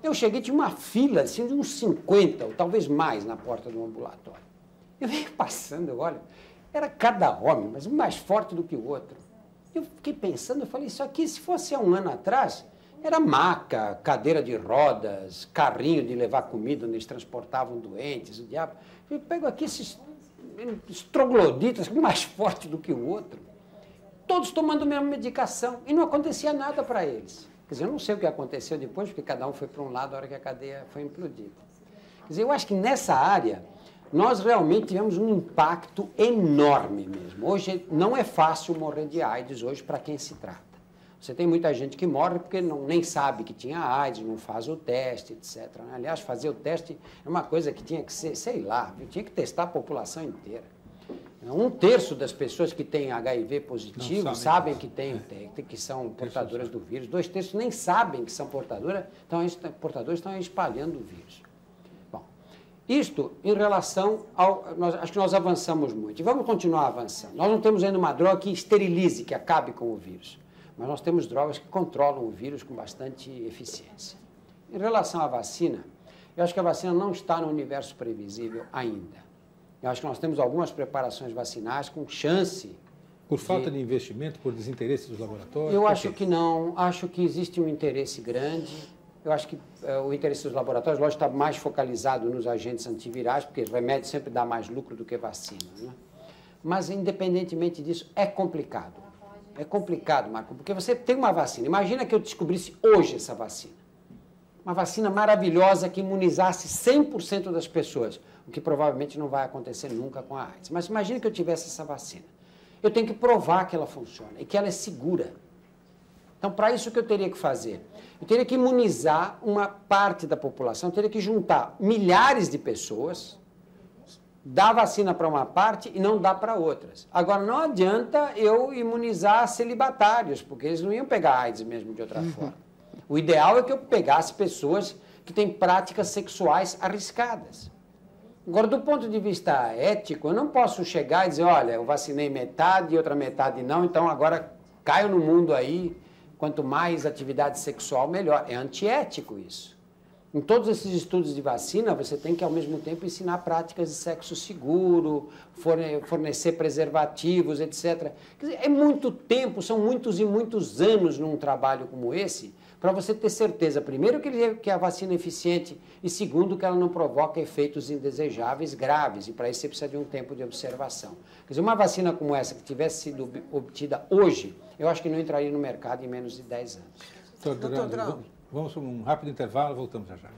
Eu cheguei, tinha uma fila, assim, de uns 50, ou talvez mais, na porta do ambulatório. Eu venho passando, olha, era cada homem, mas um mais forte do que o outro. Eu fiquei pensando, eu falei, isso aqui, se fosse há 1 ano atrás, era maca, cadeira de rodas, carrinho de levar comida onde eles transportavam doentes, o diabo. Eu pego aqui esses trogloditas, um mais forte do que o outro, todos tomando a mesma medicação, e não acontecia nada para eles. Quer dizer, eu não sei o que aconteceu depois, porque cada um foi para um lado na hora que a cadeia foi implodida. Quer dizer, eu acho que nessa área, nós realmente tivemos um impacto enorme mesmo. Hoje, não é fácil morrer de AIDS hoje para quem se trata. Você tem muita gente que morre porque nem sabe que tinha AIDS, não faz o teste, etc. Aliás, fazer o teste é uma coisa que tinha que ser, sei lá, tinha que testar a população inteira. 1/3 das pessoas que têm HIV positivo sabem que que são portadoras do vírus. 2/3 nem sabem que são portadoras, estão espalhando o vírus. Bom, isto em relação ao... acho que nós avançamos muito e vamos continuar avançando. Nós não temos ainda uma droga que esterilize, que acabe com o vírus. Mas nós temos drogas que controlam o vírus com bastante eficiência. Em relação à vacina, eu acho que a vacina não está no universo previsível ainda. Eu acho que nós temos algumas preparações vacinais com chance... Por falta de investimento, por desinteresse dos laboratórios? Eu acho que não. Acho que existe um interesse grande. Eu acho que o interesse dos laboratórios, lógico, está mais focalizado nos agentes antivirais, porque remédio sempre dá mais lucro do que vacina, né? Mas, independentemente disso, é complicado. É complicado, Marco, porque você tem uma vacina. Imagina que eu descobrisse hoje essa vacina. Uma vacina maravilhosa que imunizasse 100% das pessoas, o que provavelmente não vai acontecer nunca com a AIDS. Mas imagina que eu tivesse essa vacina. Eu tenho que provar que ela funciona e que ela é segura. Então, para isso, o que eu teria que fazer? Eu teria que imunizar uma parte da população, eu teria que juntar milhares de pessoas, dá vacina para uma parte e não dá para outras. Agora, não adianta eu imunizar celibatários, porque eles não iam pegar AIDS mesmo de outra forma. O ideal é que eu pegasse pessoas que têm práticas sexuais arriscadas. Agora, do ponto de vista ético, eu não posso chegar e dizer, olha, eu vacinei metade e outra metade não, então agora caio no mundo aí, quanto mais atividade sexual, melhor. É antiético isso. Em todos esses estudos de vacina, você tem que, ao mesmo tempo, ensinar práticas de sexo seguro, fornecer preservativos, etc. Quer dizer, é muito tempo, são muitos e muitos anos num trabalho como esse, para você ter certeza, primeiro, que a vacina é eficiente e, segundo, que ela não provoca efeitos indesejáveis graves. E, para isso, você precisa de um tempo de observação. Quer dizer, uma vacina como essa, que tivesse sido obtida hoje, eu acho que não entraria no mercado em menos de 10 anos. Doutor Drauzio, vamos para um rápido intervalo, voltamos já já.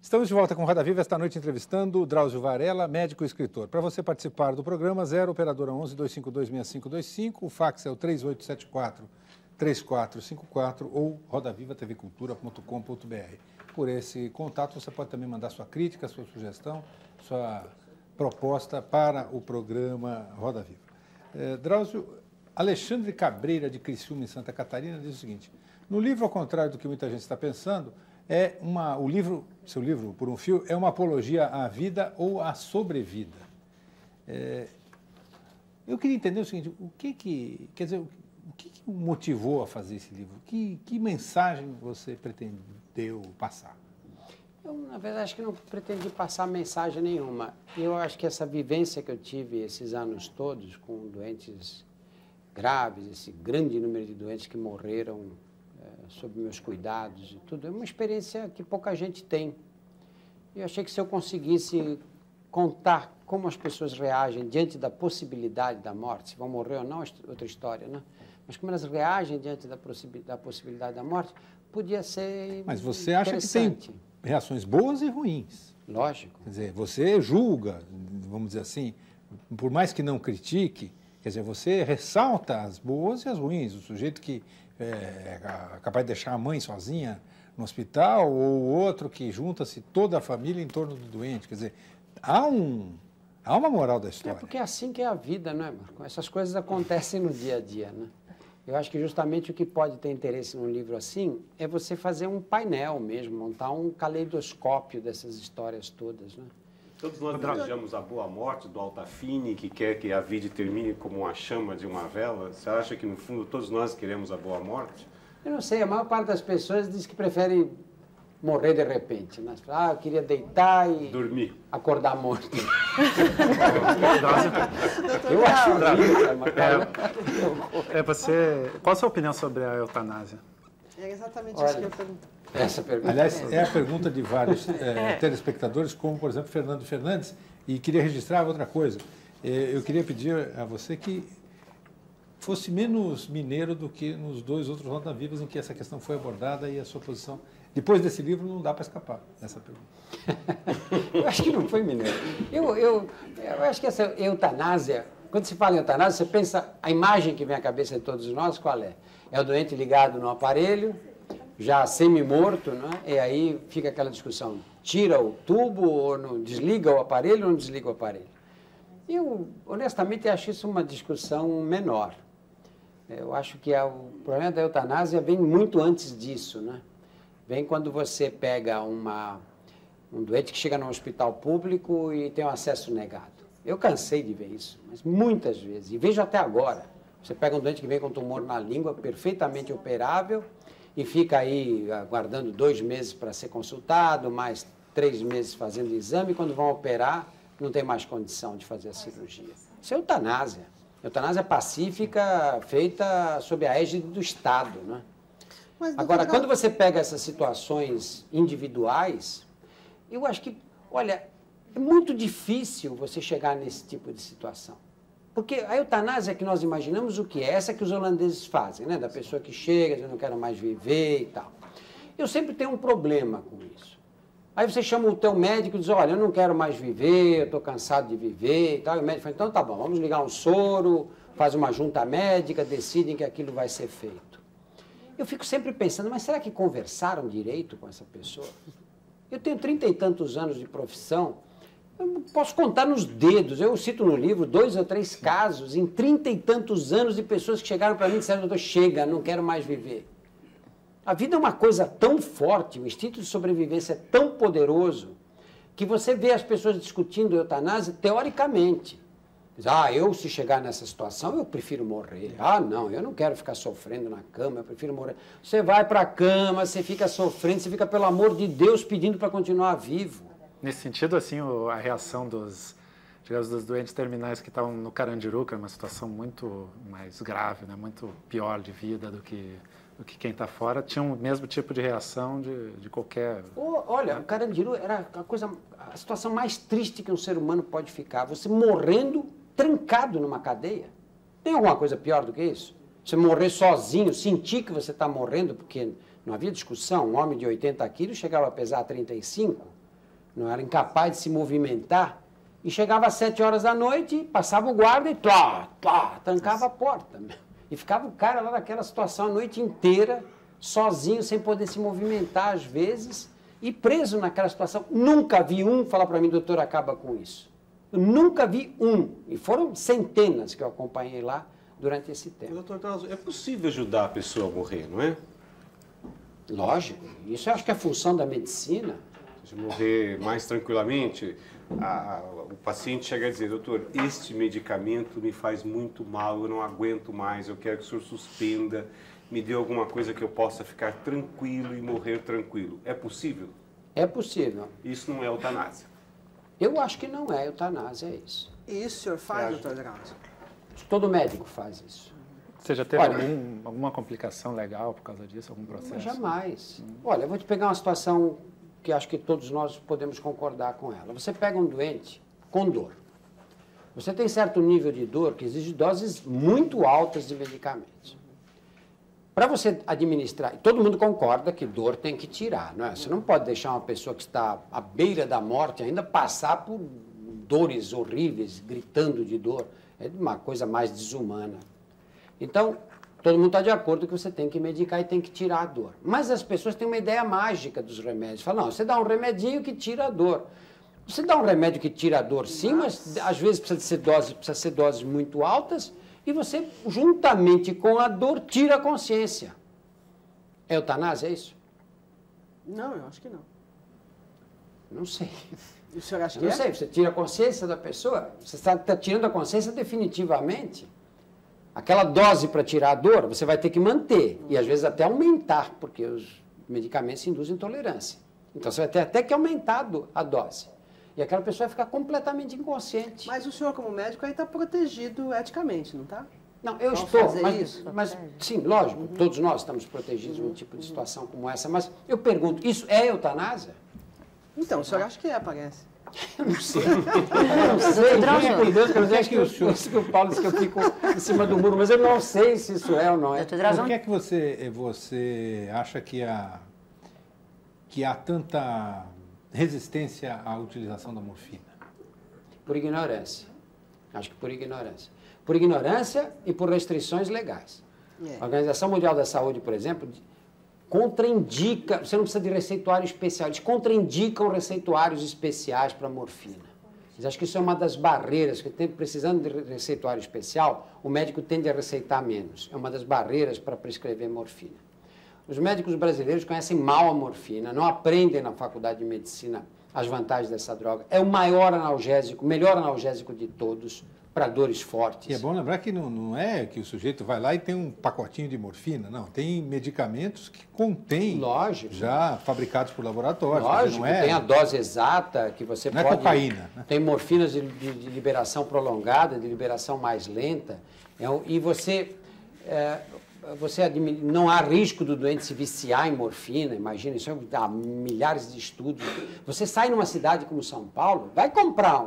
Estamos de volta com Roda Viva, esta noite entrevistando Drauzio Varela, médico e escritor. Para você participar do programa, 0 operadora 11 252 6525, o fax é o 3874-3454 ou rodavivatvcultura.com.br. Por esse contato, você pode também mandar sua crítica, sua sugestão, sua proposta para o programa Roda Viva. Drauzio, Alexandre Cabreira, de Criciúma, em Santa Catarina, diz o seguinte: no livro, ao contrário do que muita gente está pensando, seu livro, Por um Fio, é uma apologia à vida ou à sobrevida. Eu queria entender o seguinte, o que o motivou a fazer esse livro? Que mensagem você pretendeu passar? Eu, na verdade, acho que não pretendi passar mensagem nenhuma. Eu acho que essa vivência que eu tive esses anos todos com doentes graves, esse grande número de doentes que morreram sob meus cuidados e tudo, é uma experiência que pouca gente tem. Eu achei que se eu conseguisse contar como as pessoas reagem diante da possibilidade da morte, se vão morrer ou não, é outra história, né? Mas como elas reagem diante da possibilidade da morte, podia ser. Mas você acha que tem reações boas e ruins? Lógico. Quer dizer, você julga, vamos dizer assim, por mais que não critique, quer dizer, você ressalta as boas e as ruins. O sujeito que é capaz de deixar a mãe sozinha no hospital, ou o outro que junta-se toda a família em torno do doente. Quer dizer, há uma moral da história. É porque é assim que é a vida, não é, Marco? Essas coisas acontecem no dia a dia, né? Eu acho que justamente o que pode ter interesse num livro assim é você fazer um painel mesmo, montar um caleidoscópio dessas histórias todas, né? Todos nós desejamos a boa morte do Altafine, que quer que a vida termine como uma chama de uma vela. Você acha que, no fundo, todos nós queremos a boa morte? Eu não sei, a maior parte das pessoas diz que preferem morrer de repente. Né? Eu queria deitar e dormir, acordar morto. Eu acho Qual a sua opinião sobre a eutanásia? É exatamente isso que eu ia perguntar. Essa pergunta. Aliás, é a pergunta de vários telespectadores, como, por exemplo, Fernando Fernandes, e queria registrar outra coisa. Eu queria pedir a você que fosse menos mineiro do que nos dois outros Roda Vivas em que essa questão foi abordada e a sua posição. Depois desse livro, não dá para escapar dessa pergunta. Eu acho que não foi mineiro. Eu acho que essa eutanásia, quando se fala em eutanásia, você pensa, a imagem que vem à cabeça de todos nós, qual é? É o doente ligado no aparelho, já semi-morto, né? E aí fica aquela discussão, tira o tubo ou não, desliga o aparelho ou não desliga o aparelho. Eu, honestamente, acho isso uma discussão menor. Eu acho que o problema da eutanásia vem muito antes disso, né? Vem quando você pega um doente que chega num hospital público e tem um acesso negado. Eu cansei de ver isso, mas muitas vezes, e vejo até agora. Você pega um doente que vem com tumor na língua, perfeitamente operável, e fica aí aguardando 2 meses para ser consultado, mais 3 meses fazendo exame, e quando vão operar, não tem mais condição de fazer a cirurgia. Isso é eutanásia. Eutanásia pacífica feita sob a égide do Estado, né? Agora, quando você pega essas situações individuais, eu acho que, olha, é muito difícil você chegar nesse tipo de situação. Porque a eutanásia que nós imaginamos o que é? Essa que os holandeses fazem, né? Da pessoa que chega, eu não quero mais viver e tal. Eu sempre tenho um problema com isso. Aí você chama o teu médico e diz, olha, eu não quero mais viver, eu estou cansado de viver e tal. E o médico fala, então tá bom, vamos ligar um soro, faz uma junta médica, decidem que aquilo vai ser feito. Eu fico sempre pensando, mas será que conversaram direito com essa pessoa? Eu tenho 30 e tantos anos de profissão, eu posso contar nos dedos. Eu cito no livro 2 ou 3 casos em 30 e tantos anos de pessoas que chegaram para mim e disseram, doutor, chega, não quero mais viver. A vida é uma coisa tão forte, o instinto de sobrevivência é tão poderoso, que você vê as pessoas discutindo eutanásia teoricamente. Diz, eu se chegar nessa situação, eu prefiro morrer. Não, eu não quero ficar sofrendo na cama, eu prefiro morrer. Você vai para a cama, você fica sofrendo, você fica, pelo amor de Deus, pedindo para continuar vivo. Nesse sentido, assim, a reação dos doentes terminais que estavam no Carandiru, que é uma situação muito mais grave, né, muito pior de vida do que quem está fora, tinha o mesmo tipo de reação de qualquer... Olha, o Carandiru era a situação mais triste que um ser humano pode ficar. Você morrendo trancado numa cadeia. Tem alguma coisa pior do que isso? Você morrer sozinho, sentir que você está morrendo, porque não havia discussão. Um homem de 80 quilos chegava a pesar 35, não era incapaz de se movimentar, e chegava às 7 horas da noite, passava o guarda e trancava a porta. E ficava o cara lá naquela situação a noite inteira, sozinho, sem poder se movimentar às vezes, e preso naquela situação. Nunca vi um falar para mim, doutor, acaba com isso. Eu nunca vi um. E foram centenas que eu acompanhei lá durante esse tempo. Doutor Drauzio, é possível ajudar a pessoa a morrer, não é? Lógico. Isso eu acho que é a função da medicina. De morrer mais tranquilamente. O paciente chega a dizer, doutor, este medicamento me faz muito mal, eu não aguento mais, eu quero que o senhor suspenda, me dê alguma coisa que eu possa ficar tranquilo e morrer tranquilo. É possível? É possível. Isso não é eutanásia? Eu acho que não é eutanásia, é isso. E isso o senhor faz, doutor Drauzio? Todo médico faz isso. Você já teve alguma complicação legal por causa disso, algum processo? Mas jamais. Olha, eu vou te pegar uma situação que acho que todos nós podemos concordar com ela. Você pega um doente com dor. Você tem certo nível de dor que exige doses muito altas de medicamentos. Para você administrar, todo mundo concorda que dor tem que tirar, não é? Você não pode deixar uma pessoa que está à beira da morte ainda passar por dores horríveis, gritando de dor. É uma coisa mais desumana. Então, todo mundo está de acordo que você tem que medicar e tem que tirar a dor. Mas as pessoas têm uma ideia mágica dos remédios. Falam, não, você dá um remedinho que tira a dor. Você dá um remédio que tira a dor, sim, mas às vezes precisa ser doses muito altas e você, juntamente com a dor, tira a consciência. É eutanásia, é isso? Não, eu acho que não. Não sei. O senhor acha que não sei, você tira a consciência da pessoa, você está tirando a consciência definitivamente. Aquela dose para tirar a dor, você vai ter que manter e às vezes até aumentar, porque os medicamentos induzem intolerância. Então você vai ter até que aumentar a dose. E aquela pessoa vai ficar completamente inconsciente. Mas o senhor, como médico, aí está protegido eticamente, não está? Não, eu estou, mas sim, lógico, todos nós estamos protegidos em um tipo de situação como essa, mas eu pergunto, isso é eutanásia? Então, o senhor acha que parece? Eu não sei. Eu não sei. Por Deus, eu acho que o Paulo disse que eu fico em cima do muro, mas eu não sei se isso é ou não é. Por que é que você acha que há tanta resistência à utilização da morfina? Por ignorância. Acho que por ignorância. Por ignorância e por restrições legais. A Organização Mundial da Saúde, por exemplo, contraindica, você não precisa de receituário especial, eles contraindicam receituários especiais para morfina. Eles acham que isso é uma das barreiras, que precisando de receituário especial, o médico tende a receitar menos. É uma das barreiras para prescrever morfina. Os médicos brasileiros conhecem mal a morfina, não aprendem na faculdade de medicina as vantagens dessa droga. É o maior analgésico, o melhor analgésico de todos, para dores fortes. E é bom lembrar que não é que o sujeito vai lá e tem um pacotinho de morfina, não. Tem medicamentos que contêm, já fabricados por laboratórios. Lógico, não é, tem a dose exata que você não pode... Não é cocaína. Né? Tem morfinas de liberação prolongada, de liberação mais lenta. E você não há risco do doente se viciar em morfina, imagina, isso há milhares de estudos. Você sai numa cidade como São Paulo, vai comprar,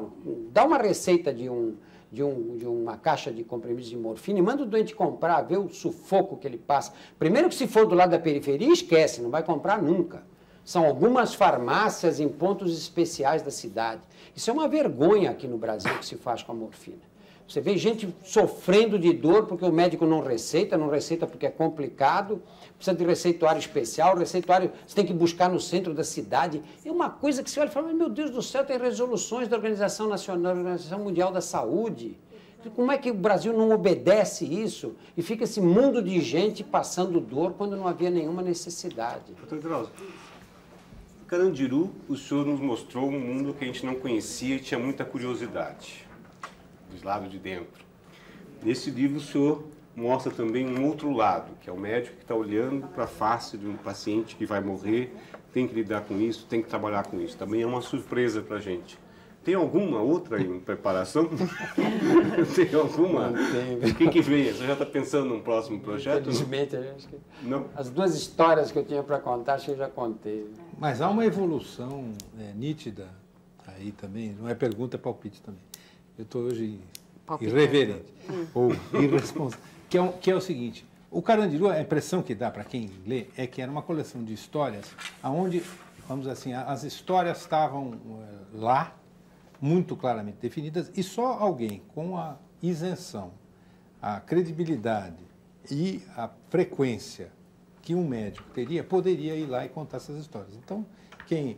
dá uma receita de um de uma caixa de comprimidos de morfina e manda o doente comprar, ver o sufoco que ele passa. Primeiro que se for do lado da periferia, esquece, não vai comprar nunca. São algumas farmácias em pontos especiais da cidade. Isso é uma vergonha aqui no Brasil que se faz com a morfina. Você vê gente sofrendo de dor porque o médico não receita porque é complicado, precisa de receituário especial, receituário você tem que buscar no centro da cidade. É uma coisa que você olha e fala, meu Deus do céu, tem resoluções da Organização Nacional, da Organização Mundial da Saúde. Como é que o Brasil não obedece isso e fica esse mundo de gente passando dor quando não havia nenhuma necessidade? Doutor Drauzio, Carandiru, o senhor nos mostrou um mundo que a gente não conhecia e tinha muita curiosidade, dos lados de dentro. Nesse livro, o senhor mostra também um outro lado, que é o médico que está olhando para a face de um paciente que vai morrer, tem que lidar com isso, tem que trabalhar com isso. Também é uma surpresa para a gente. Tem alguma outra em preparação? Tem alguma? Não tem. O que vem? Você já está pensando num próximo projeto? Infelizmente, acho que não. As duas histórias que eu tinha para contar, acho que eu já contei. Mas há uma evolução nítida aí também, não é pergunta, é palpite também. Eu estou hoje irreverente ou irresponsável, que é o seguinte, o Carandiru, a impressão que dá para quem lê é que era uma coleção de histórias onde, vamos dizer assim, as histórias estavam lá, muito claramente definidas, e só alguém com a isenção, a credibilidade e a frequência que um médico teria, poderia ir lá e contar essas histórias. Então, quem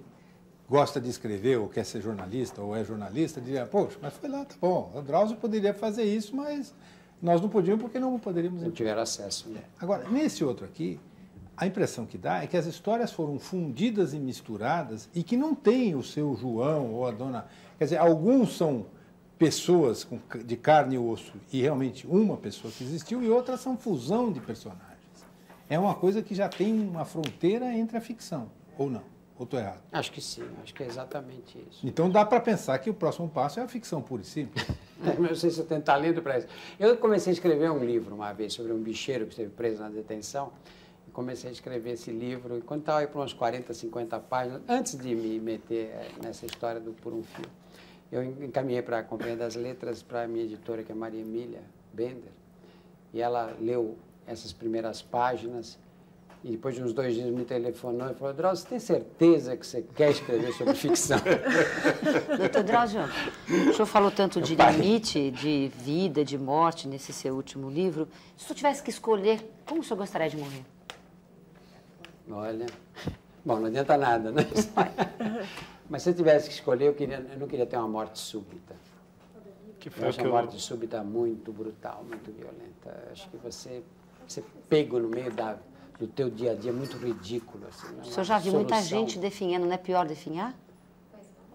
gosta de escrever, ou quer ser jornalista, ou é jornalista, diria, poxa, mas foi lá, tá bom, o Drauzio poderia fazer isso, mas nós não podíamos porque não poderíamos... Não tiveram acesso. Né? Agora, nesse outro aqui, a impressão que dá é que as histórias foram fundidas e misturadas e que não tem o seu João ou a dona... Quer dizer, alguns são pessoas de carne e osso e realmente uma pessoa que existiu e outras são fusão de personagens. É uma coisa que já tem uma fronteira entre a ficção, ou não? Ou estou errado? Acho que sim, acho que é exatamente isso. Então dá para pensar que o próximo passo é a ficção pura e simples. Não sei se eu tenho talento para isso. Eu comecei a escrever um livro uma vez sobre um bicheiro que esteve preso na detenção. Comecei a escrever esse livro, e quando estava aí por umas 40, 50 páginas, antes de me meter nessa história do Por um Fio, eu encaminhei para a Companhia das Letras, para a minha editora, que é Maria Emília Bender, e ela leu essas primeiras páginas, e depois de uns 2 dias me telefonou e falou, Drauzio, você tem certeza que você quer escrever sobre ficção? Doutor Drauzio, o senhor falou tanto de limite, de vida, de morte, nesse seu último livro. Se o senhor tivesse que escolher, como o senhor gostaria de morrer? Olha, bom, não adianta nada, né? Mas se eu tivesse que escolher, eu não queria ter uma morte súbita. Eu acho a morte súbita muito brutal, muito violenta. Acho que você pego no meio do teu dia a dia, muito ridículo. Assim, o senhor já viu muita gente definhando, não é pior definhar?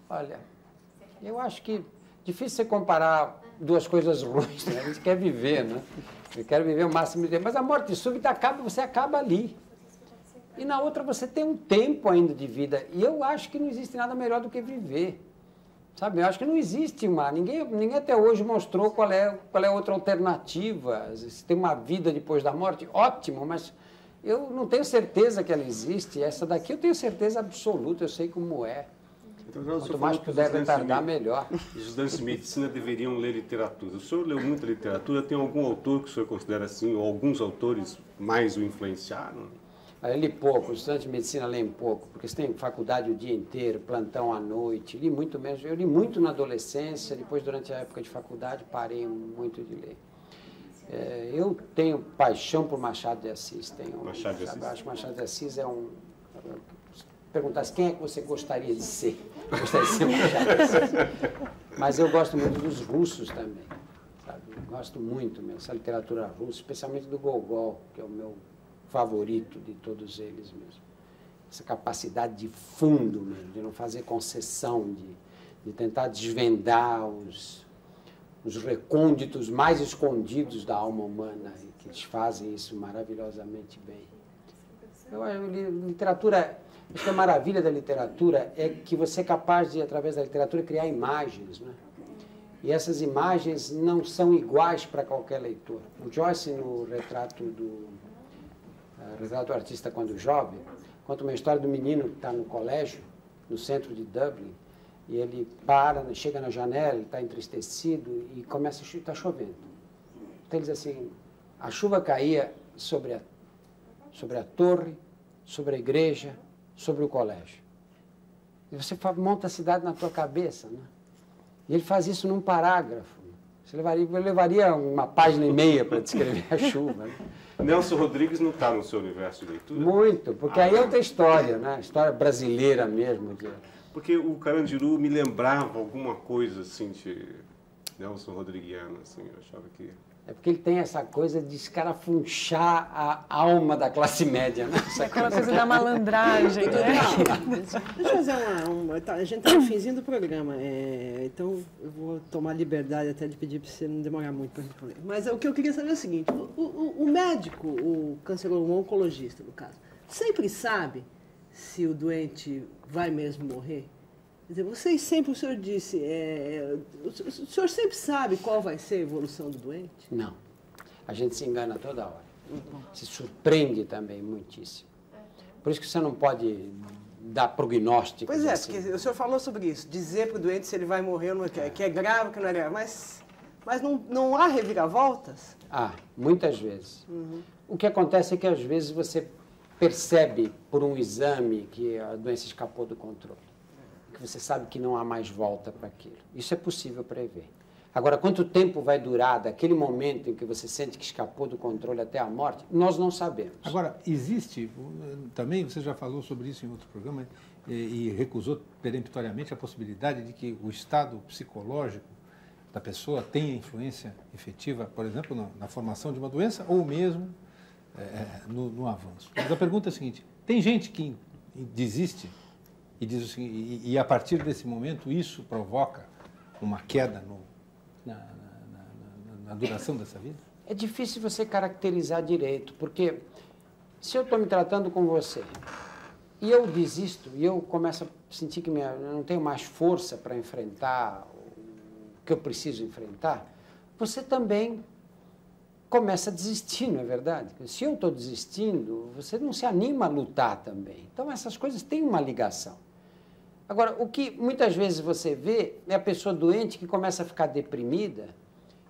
Olha, eu acho que difícil você comparar duas coisas ruins, né? A gente quer viver, né? Eu quero viver o máximo de tempo, mas a morte súbita você acaba ali. E na outra você tem um tempo ainda de vida. E eu acho que não existe nada melhor do que viver. Sabe? Eu acho que não existe ninguém até hoje mostrou qual é outra alternativa. Se tem uma vida depois da morte, ótimo, mas eu não tenho certeza que ela existe. Essa daqui eu tenho certeza absoluta, eu sei como é. Então, quanto mais puder retardar, melhor. Os estudantes de medicina deveriam ler literatura. O senhor leu muita literatura? Tem algum autor que o senhor considera assim, ou alguns autores mais o influenciaram? Eu li pouco, os estudantes de medicina leem pouco, porque você tem faculdade o dia inteiro, plantão à noite, li muito mesmo. Eu li muito na adolescência, depois durante a época de faculdade parei muito de ler. Eu tenho paixão por Machado de Assis. Machado de Assis? Eu acho que Machado de Assis é um... Perguntasse quem é que você gostaria de ser? Eu gostaria de ser Machado de Assis. Mas eu gosto muito dos russos também, sabe? Eu gosto muito mesmo, essa literatura russa, especialmente do Gogol, que é o meu favorito de todos eles mesmo. Essa capacidade de fundo mesmo, de não fazer concessão, de tentar desvendar os recônditos mais escondidos da alma humana, e que eles fazem isso maravilhosamente bem. Literatura, acho que a maravilha da literatura é que você é capaz de, através da literatura, criar imagens, né? E essas imagens não são iguais para qualquer leitor. O Joyce, no retrato do artista quando jovem, conta uma história do menino que está no colégio, no centro de Dublin, E ele para, chega na janela, ele está entristecido e começa a está chovendo. Então ele diz assim, a chuva caía sobre a torre, sobre a igreja, sobre o colégio. E você monta a cidade na tua cabeça, né? E ele faz isso num parágrafo. Você levaria uma página e meia para descrever a chuva. Né? Nelson Rodrigues não está no seu universo de leitura? Muito, porque aí é outra história, né? História brasileira mesmo. Porque o Carandiru me lembrava alguma coisa assim de Nelson Rodriguiano, assim, eu achava que... É porque ele tem essa coisa de escarafunchar a alma da classe média, né? Aquela coisa da malandragem, né? Deixa eu fazer a gente está no finzinho do programa, então eu vou tomar liberdade até de pedir para você não demorar muito para responder. Mas o que eu queria saber é o seguinte, o médico, o cancerólogo, o oncologista, no caso, sempre sabe se o doente vai mesmo morrer? Quer dizer, o senhor disse, o senhor sempre sabe qual vai ser a evolução do doente? Não. A gente se engana toda hora. Se surpreende também muitíssimo. Por isso que você não pode dar prognósticos. Pois é, assim. porque o senhor falou sobre isso, dizer para o doente se ele vai morrer ou não, que é grave ou que não é grave, mas não há reviravoltas? Muitas vezes. O que acontece é que às vezes você percebe por um exame que a doença escapou do controle. Você sabe que não há mais volta para aquilo. Isso é possível prever. Agora, quanto tempo vai durar daquele momento em que você sente que escapou do controle até a morte, nós não sabemos. Agora, existe, também você já falou sobre isso em outro programa, e recusou peremptoriamente a possibilidade de que o estado psicológico da pessoa tenha influência efetiva, por exemplo, na formação de uma doença ou mesmo no avanço. Mas a pergunta é a seguinte, tem gente que desiste e diz o seguinte, e a partir desse momento isso provoca uma queda na duração dessa vida? É difícil você caracterizar direito, porque se eu estou me tratando com você e eu desisto, e eu começo a sentir que eu não tenho mais força para enfrentar o que eu preciso enfrentar, você também começa a desistir, não é verdade? Se eu estou desistindo, você não se anima a lutar também. Então essas coisas têm uma ligação. Agora, o que muitas vezes você vê é a pessoa doente que começa a ficar deprimida,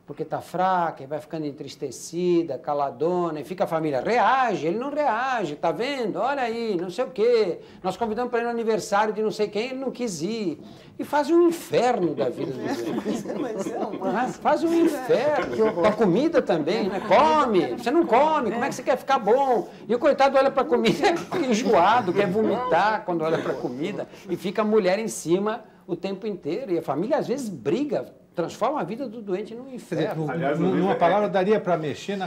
porque está fraca, e vai ficando entristecida, caladona, e fica a família, reage, ele não reage, está vendo? Olha aí, não sei o quê. Nós convidamos para ir no aniversário de não sei quem, ele não quis ir. E faz um inferno da vida do doente. Faz um inferno. Com a comida também, né? Come, você não come, como é que você quer ficar bom? E o coitado olha para a comida, fica enjoado, quer vomitar quando olha para a comida, e fica a mulher em cima o tempo inteiro. E a família às vezes briga, transforma a vida do doente num inferno. Aliás, numa palavra, daria para mexer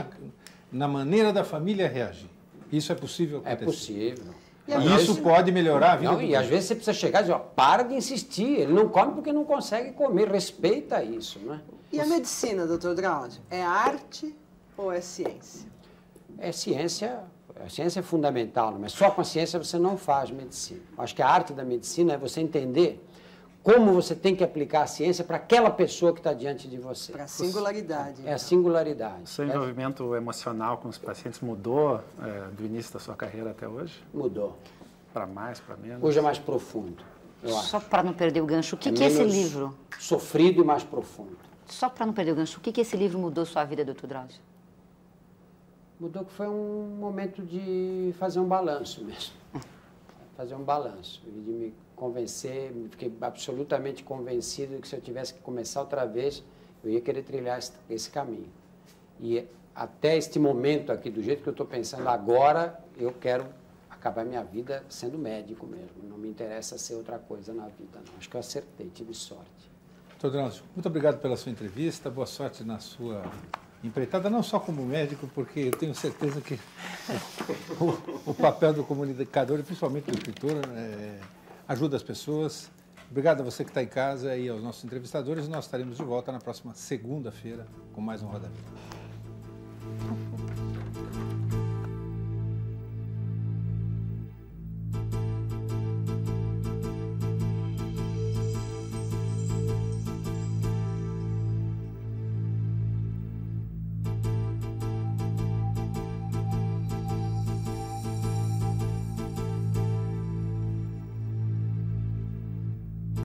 na maneira da família reagir. Isso é possível acontecer? É possível. E isso pode melhorar a vida do doente. E às vezes você precisa chegar e dizer, para de insistir, ele não come porque não consegue comer, respeita isso, né? E a medicina, doutor Drauzio, é arte ou é ciência? É ciência, a ciência é fundamental, mas só com a ciência você não faz medicina. Acho que a arte da medicina é você entender como você tem que aplicar a ciência para aquela pessoa que está diante de você. Para a singularidade. É a singularidade. O seu envolvimento emocional com os pacientes mudou do início da sua carreira até hoje? Mudou. Para mais, para menos? Hoje é mais profundo, eu acho. Só para não perder o gancho, o que é esse livro? Sofrido e mais profundo. Só para não perder o gancho, o que esse livro mudou sua vida, doutor Drauzio? Mudou que foi um momento de fazer um balanço mesmo. Fazer um balanço e de me convencer, fiquei absolutamente convencido que se eu tivesse que começar outra vez, eu ia querer trilhar esse caminho. E até este momento aqui, do jeito que eu estou pensando agora, eu quero acabar minha vida sendo médico mesmo. Não me interessa ser outra coisa na vida, não. Acho que eu acertei, tive sorte. Doutor Drauzio, muito obrigado pela sua entrevista, boa sorte na sua empreitada, não só como médico, porque eu tenho certeza que o papel do comunicador, e principalmente do escritor, ajuda as pessoas. Obrigado a você que está em casa e aos nossos entrevistadores. Nós estaremos de volta na próxima segunda-feira com mais um Roda Viva.